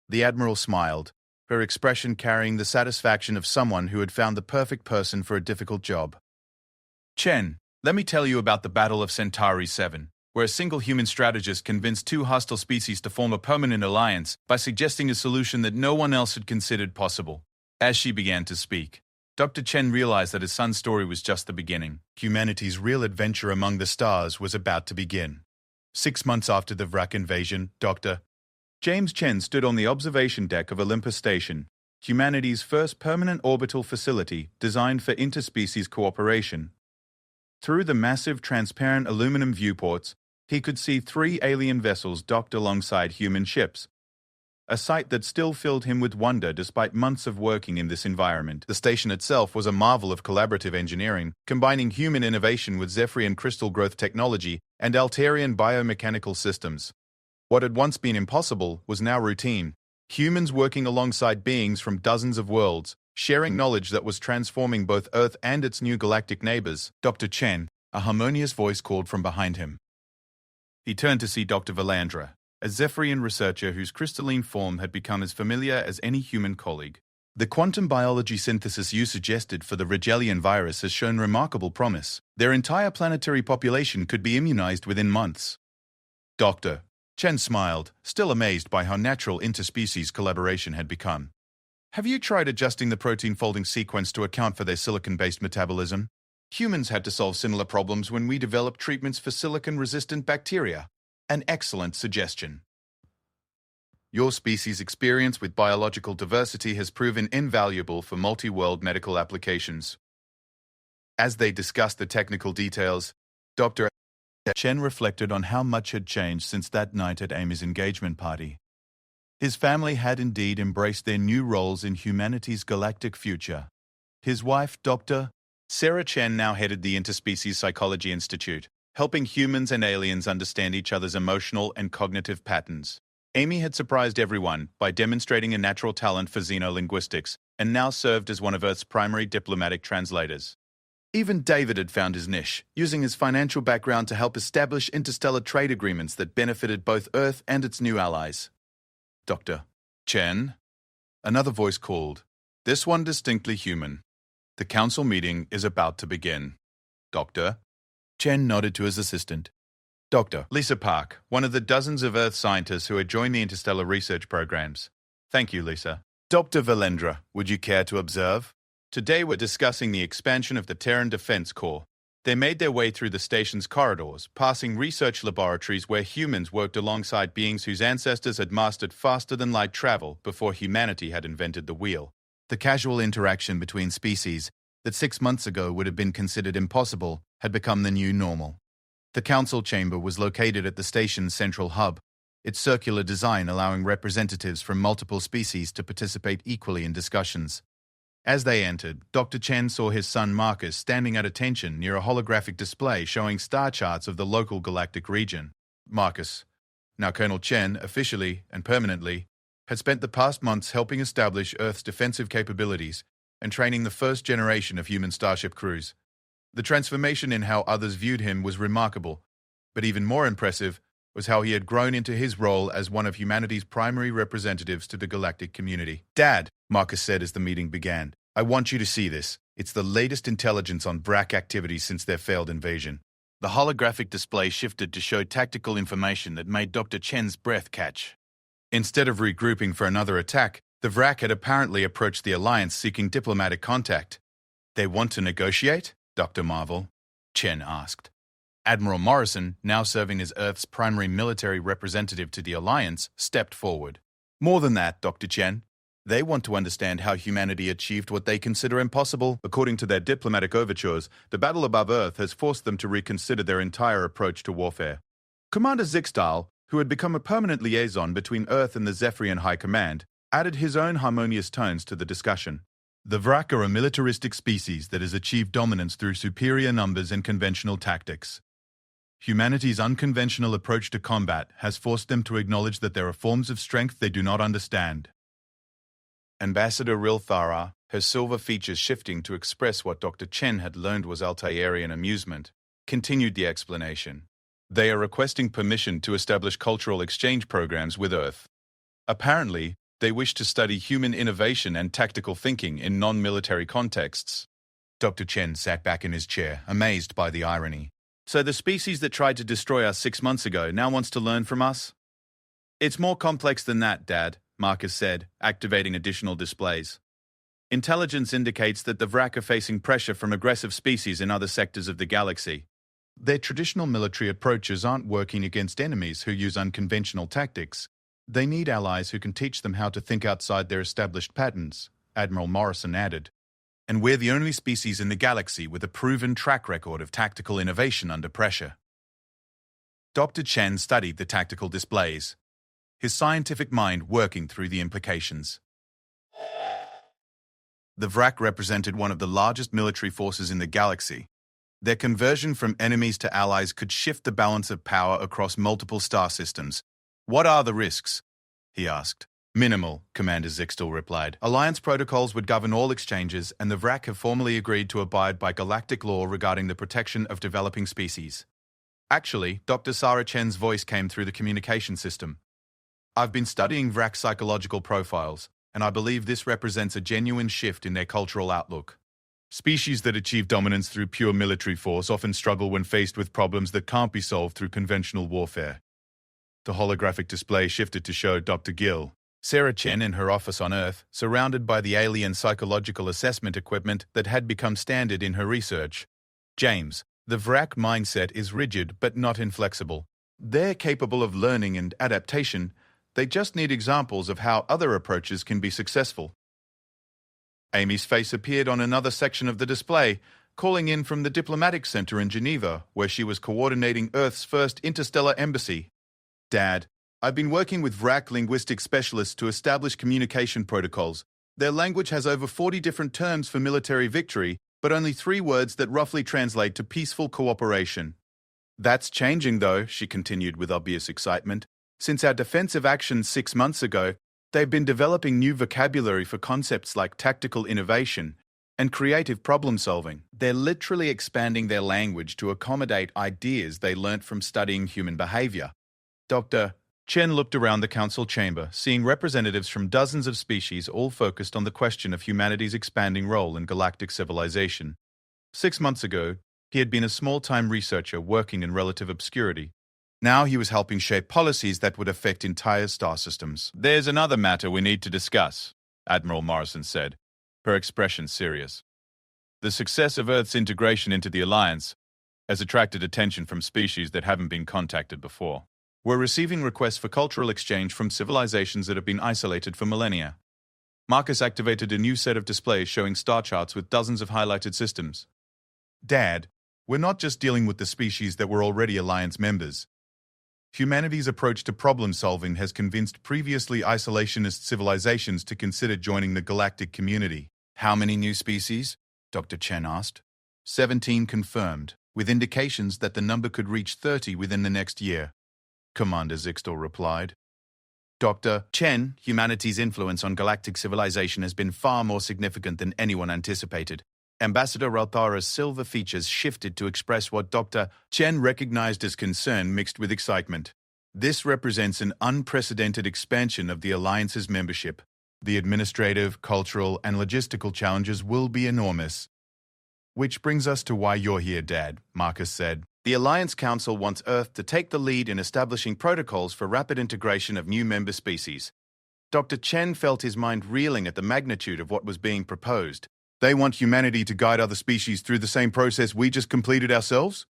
The Admiral smiled, her expression carrying the satisfaction of someone who had found the perfect person for a difficult job. Chen, let me tell you about the Battle of Centauri 7, where a single human strategist convinced two hostile species to form a permanent alliance by suggesting a solution that no one else had considered possible. As she began to speak, Dr. Chen realized that his son's story was just the beginning. Humanity's real adventure among the stars was about to begin. 6 months after the Vrak invasion, Dr. James Chen stood on the observation deck of Olympus Station, humanity's first permanent orbital facility designed for interspecies cooperation. Through the massive transparent aluminum viewports, he could see 3 alien vessels docked alongside human ships. a sight that still filled him with wonder despite months of working in this environment. The station itself was a marvel of collaborative engineering, combining human innovation with Zephyrian crystal growth technology and Altarian biomechanical systems. What had once been impossible was now routine. Humans working alongside beings from dozens of worlds, sharing knowledge that was transforming both Earth and its new galactic neighbors. Dr. Chen, a harmonious voice called from behind him. He turned to see Dr. Valandra, a Zephyrian researcher whose crystalline form had become as familiar as any human colleague. The quantum biology synthesis you suggested for the Rigelian virus has shown remarkable promise. Their entire planetary population could be immunized within months. Doctor, Chen smiled, still amazed by how natural interspecies collaboration had become. Have you tried adjusting the protein folding sequence to account for their silicon-based metabolism? Humans had to solve similar problems when we developed treatments for silicon-resistant bacteria. An excellent suggestion. Your species' experience with biological diversity has proven invaluable for multi-world medical applications. As they discussed the technical details, Dr. Chen reflected on how much had changed since that night at Amy's engagement party. His family had indeed embraced their new roles in humanity's galactic future. His wife, Dr. Sarah Chen, now headed the Interspecies Psychology Institute, helping humans and aliens understand each other's emotional and cognitive patterns. Amy had surprised everyone by demonstrating a natural talent for xenolinguistics and now served as one of Earth's primary diplomatic translators. Even David had found his niche, using his financial background to help establish interstellar trade agreements that benefited both Earth and its new allies. Dr. Chen? Another voice called, this one distinctly human. The council meeting is about to begin. Doctor? Chen nodded to his assistant. Dr. Lisa Park, one of the dozens of Earth scientists who had joined the interstellar research programs. Thank you, Lisa. Dr. Valendra, would you care to observe? Today we're discussing the expansion of the Terran Defense Corps. They made their way through the station's corridors, passing research laboratories where humans worked alongside beings whose ancestors had mastered faster-than-light travel before humanity had invented the wheel. The casual interaction between species that 6 months ago would have been considered impossible had become the new normal. The council chamber was located at the station's central hub, its circular design allowing representatives from multiple species to participate equally in discussions. As they entered, Dr. Chen saw his son Marcus standing at attention near a holographic display showing star charts of the local galactic region. Marcus, now Colonel Chen, officially and permanently, had spent the past months helping establish Earth's defensive capabilities and training the first generation of human starship crews. The transformation in how others viewed him was remarkable, but even more impressive was how he had grown into his role as one of humanity's primary representatives to the galactic community. Dad, Marcus said as the meeting began, I want you to see this. It's the latest intelligence on BRAC activity since their failed invasion. The holographic display shifted to show tactical information that made Dr. Chen's breath catch. Instead of regrouping for another attack, the VRAC had apparently approached the Alliance seeking diplomatic contact. They want to negotiate? Dr. Marvel, Chen asked. Admiral Morrison, now serving as Earth's primary military representative to the Alliance, stepped forward. More than that, Dr. Chen. They want to understand how humanity achieved what they consider impossible. According to their diplomatic overtures, the battle above Earth has forced them to reconsider their entire approach to warfare. Commander Zixtal, who had become a permanent liaison between Earth and the Zephyrian High Command, added his own harmonious tones to the discussion. The VRAC are a militaristic species that has achieved dominance through superior numbers and conventional tactics. Humanity's unconventional approach to combat has forced them to acknowledge that there are forms of strength they do not understand. Ambassador Rilthara, her silver features shifting to express what Dr. Chen had learned was Altairean amusement, continued the explanation. They are requesting permission to establish cultural exchange programs with Earth. Apparently, they wish to study human innovation and tactical thinking in non-military contexts. Dr. Chen sat back in his chair, amazed by the irony. So the species that tried to destroy us 6 months ago now wants to learn from us? It's more complex than that, Dad, Marcus said, activating additional displays. Intelligence indicates that the VRAC are facing pressure from aggressive species in other sectors of the galaxy. Their traditional military approaches aren't working against enemies who use unconventional tactics. They need allies who can teach them how to think outside their established patterns, Admiral Morrison added. And we're the only species in the galaxy with a proven track record of tactical innovation under pressure. Dr. Chen studied the tactical displays. his scientific mind working through the implications. The Vrak represented one of the largest military forces in the galaxy. Their conversion from enemies to allies could shift the balance of power across multiple star systems. "What are the risks?" he asked. "Minimal," Commander Zixtel replied. "Alliance protocols would govern all exchanges, and the Vrak have formally agreed to abide by galactic law regarding the protection of developing species." Actually, Dr. Sarah Chen's voice came through the communication system. "I've been studying Vrak psychological profiles, and I believe this represents a genuine shift in their cultural outlook. Species that achieve dominance through pure military force often struggle when faced with problems that can't be solved through conventional warfare." The holographic display shifted to show Dr. Gill, Sarah Chen in her office on Earth, surrounded by the alien psychological assessment equipment that had become standard in her research. "James, the Vrak mindset is rigid but not inflexible. They're capable of learning and adaptation. They just need examples of how other approaches can be successful." Amy's face appeared on another section of the display, calling in from the diplomatic center in Geneva, where she was coordinating Earth's first interstellar embassy. "Dad, I've been working with Vrak linguistic specialists to establish communication protocols. Their language has over 40 different terms for military victory, but only 3 words that roughly translate to peaceful cooperation. That's changing, though," she continued with obvious excitement. "Since our defensive actions 6 months ago, they've been developing new vocabulary for concepts like tactical innovation and creative problem-solving. They're literally expanding their language to accommodate ideas they learnt from studying human behavior." Dr. Chen looked around the council chamber, seeing representatives from dozens of species all focused on the question of humanity's expanding role in galactic civilization. 6 months ago, he had been a small-time researcher working in relative obscurity. Now he was helping shape policies that would affect entire star systems. "There's another matter we need to discuss," Admiral Morrison said, her expression serious. "The success of Earth's integration into the Alliance has attracted attention from species that haven't been contacted before. We're receiving requests for cultural exchange from civilizations that have been isolated for millennia." Marcus activated a new set of displays showing star charts with dozens of highlighted systems. "Dad, we're not just dealing with the species that were already Alliance members. Humanity's approach to problem-solving has convinced previously isolationist civilizations to consider joining the galactic community." "How many new species?" Dr. Chen asked. 17 confirmed, with indications that the number could reach 30 within the next year, Commander Zixtel replied. "Dr. Chen, humanity's influence on galactic civilization has been far more significant than anyone anticipated." Ambassador Ralthara's silver features shifted to express what Dr. Chen recognized as concern mixed with excitement. "This represents an unprecedented expansion of the Alliance's membership. The administrative, cultural, and logistical challenges will be enormous." "Which brings us to why you're here, Dad," Marcus said. "The Alliance Council wants Earth to take the lead in establishing protocols for rapid integration of new member species." Dr. Chen felt his mind reeling at the magnitude of what was being proposed. "They want humanity to guide other species through the same process we just completed ourselves?"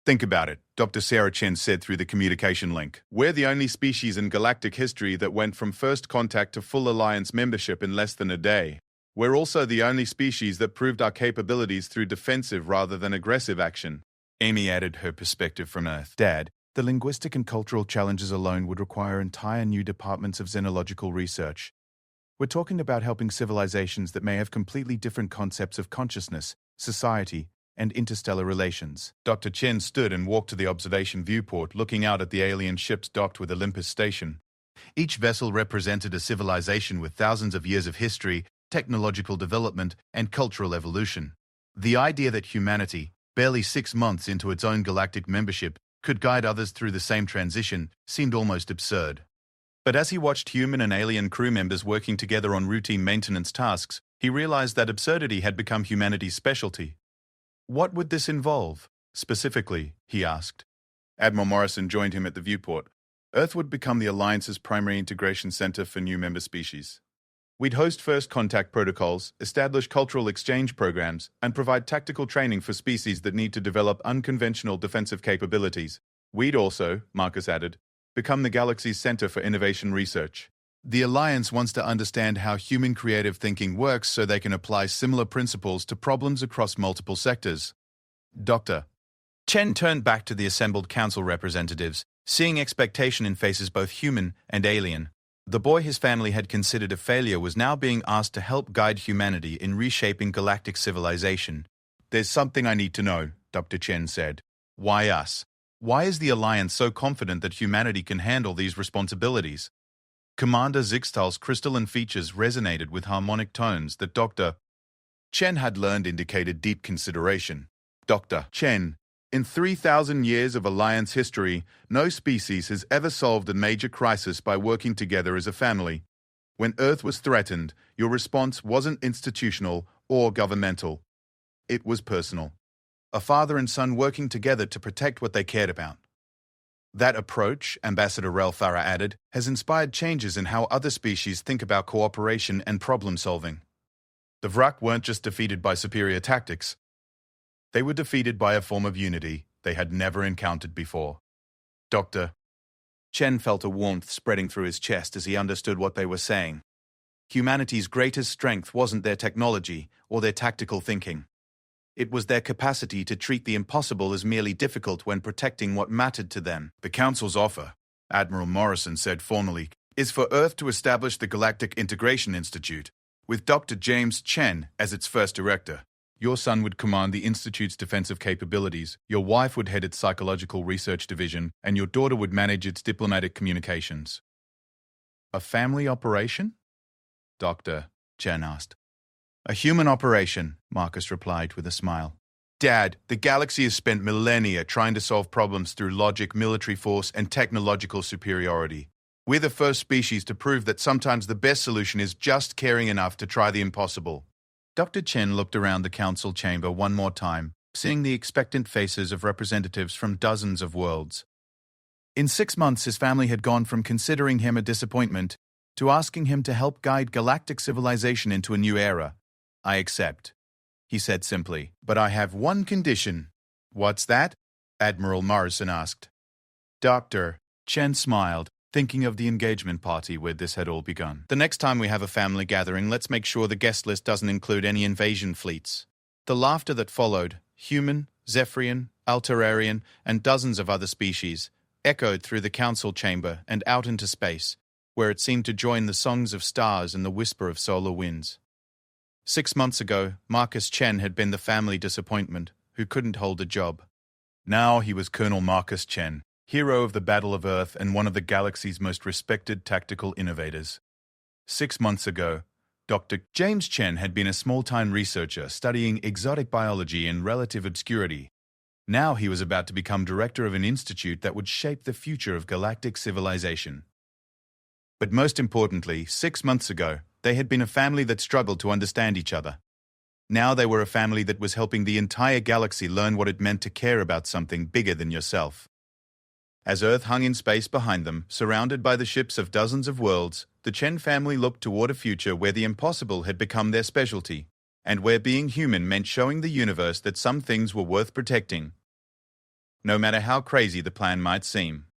"Think about it," Dr. Sarah Chen said through the communication link. "We're the only species in galactic history that went from first contact to full Alliance membership in less than a day. We're also the only species that proved our capabilities through defensive rather than aggressive action." Amy added her perspective from Earth. "Dad, the linguistic and cultural challenges alone would require entire new departments of xenological research. We're talking about helping civilizations that may have completely different concepts of consciousness, society, and interstellar relations." Dr. Chen stood and walked to the observation viewport, looking out at the alien ships docked with Olympus Station. Each vessel represented a civilization with thousands of years of history, technological development, and cultural evolution. The idea that humanity, barely 6 months into its own galactic membership, could guide others through the same transition seemed almost absurd. But as he watched human and alien crew members working together on routine maintenance tasks, he realized that absurdity had become humanity's specialty. "What would this involve, specifically?" he asked. Admiral Morrison joined him at the viewport. "Earth would become the Alliance's primary integration center for new member species. We'd host first contact protocols, establish cultural exchange programs, and provide tactical training for species that need to develop unconventional defensive capabilities. We'd also," Marcus added, "become the galaxy's center for innovation research. The Alliance wants to understand how human creative thinking works so they can apply similar principles to problems across multiple sectors." Dr. Chen turned back to the assembled council representatives, Seeing expectation in faces both human and alien, the boy his family had considered a failure was now being asked to help guide humanity in reshaping galactic civilization. There's something I need to know, Dr. Chen said. Why us? Why is the Alliance so confident that humanity can handle these responsibilities? Commander Zixtal's crystalline features resonated with harmonic tones that Dr. Chen had learned indicated deep consideration. Dr. Chen, in 3,000 years of Alliance history, no species has ever solved a major crisis by working together as a family. When Earth was threatened, your response wasn't institutional or governmental. It was personal. A father and son working together to protect what they cared about. That approach, Ambassador Rel Farah added, has inspired changes in how other species think about cooperation and problem-solving. The Vrak weren't just defeated by superior tactics. They were defeated by a form of unity they had never encountered before. Dr. Chen felt a warmth spreading through his chest as he understood what they were saying. Humanity's greatest strength wasn't their technology or their tactical thinking. It was their capacity to treat the impossible as merely difficult when protecting what mattered to them. The Council's offer, Admiral Morrison said formally, is for Earth to establish the Galactic Integration Institute, with Dr. James Chen as its first director. Your son would command the Institute's defensive capabilities, your wife would head its psychological research division, and your daughter would manage its diplomatic communications. A family operation? Dr. Chen asked. A human operation, Marcus replied with a smile. Dad, the galaxy has spent millennia trying to solve problems through logic, military force, and technological superiority. We're the first species to prove that sometimes the best solution is just caring enough to try the impossible. Dr. Chen looked around the council chamber one more time, seeing the expectant faces of representatives from dozens of worlds. In 6 months, his family had gone from considering him a disappointment to asking him to help guide galactic civilization into a new era. I accept, he said simply, but I have one condition. What's that? Admiral Morrison asked. Dr. Chen smiled, thinking of the engagement party where this had all begun. The next time we have a family gathering, let's make sure the guest list doesn't include any invasion fleets. The laughter that followed, human, Zephyrian, Alterarian, and dozens of other species, echoed through the council chamber and out into space, where it seemed to join the songs of stars and the whisper of solar winds. 6 months ago, Marcus Chen had been the family disappointment, who couldn't hold a job. Now he was Colonel Marcus Chen, hero of the Battle of Earth and one of the galaxy's most respected tactical innovators. 6 months ago, Dr. James Chen had been a small-time researcher studying exotic biology in relative obscurity. Now he was about to become director of an institute that would shape the future of galactic civilization. But most importantly, 6 months ago, they had been a family that struggled to understand each other. Now they were a family that was helping the entire galaxy learn what it meant to care about something bigger than yourself. As Earth hung in space behind them, surrounded by the ships of dozens of worlds, the Chen family looked toward a future where the impossible had become their specialty, and where being human meant showing the universe that some things were worth protecting, no matter how crazy the plan might seem.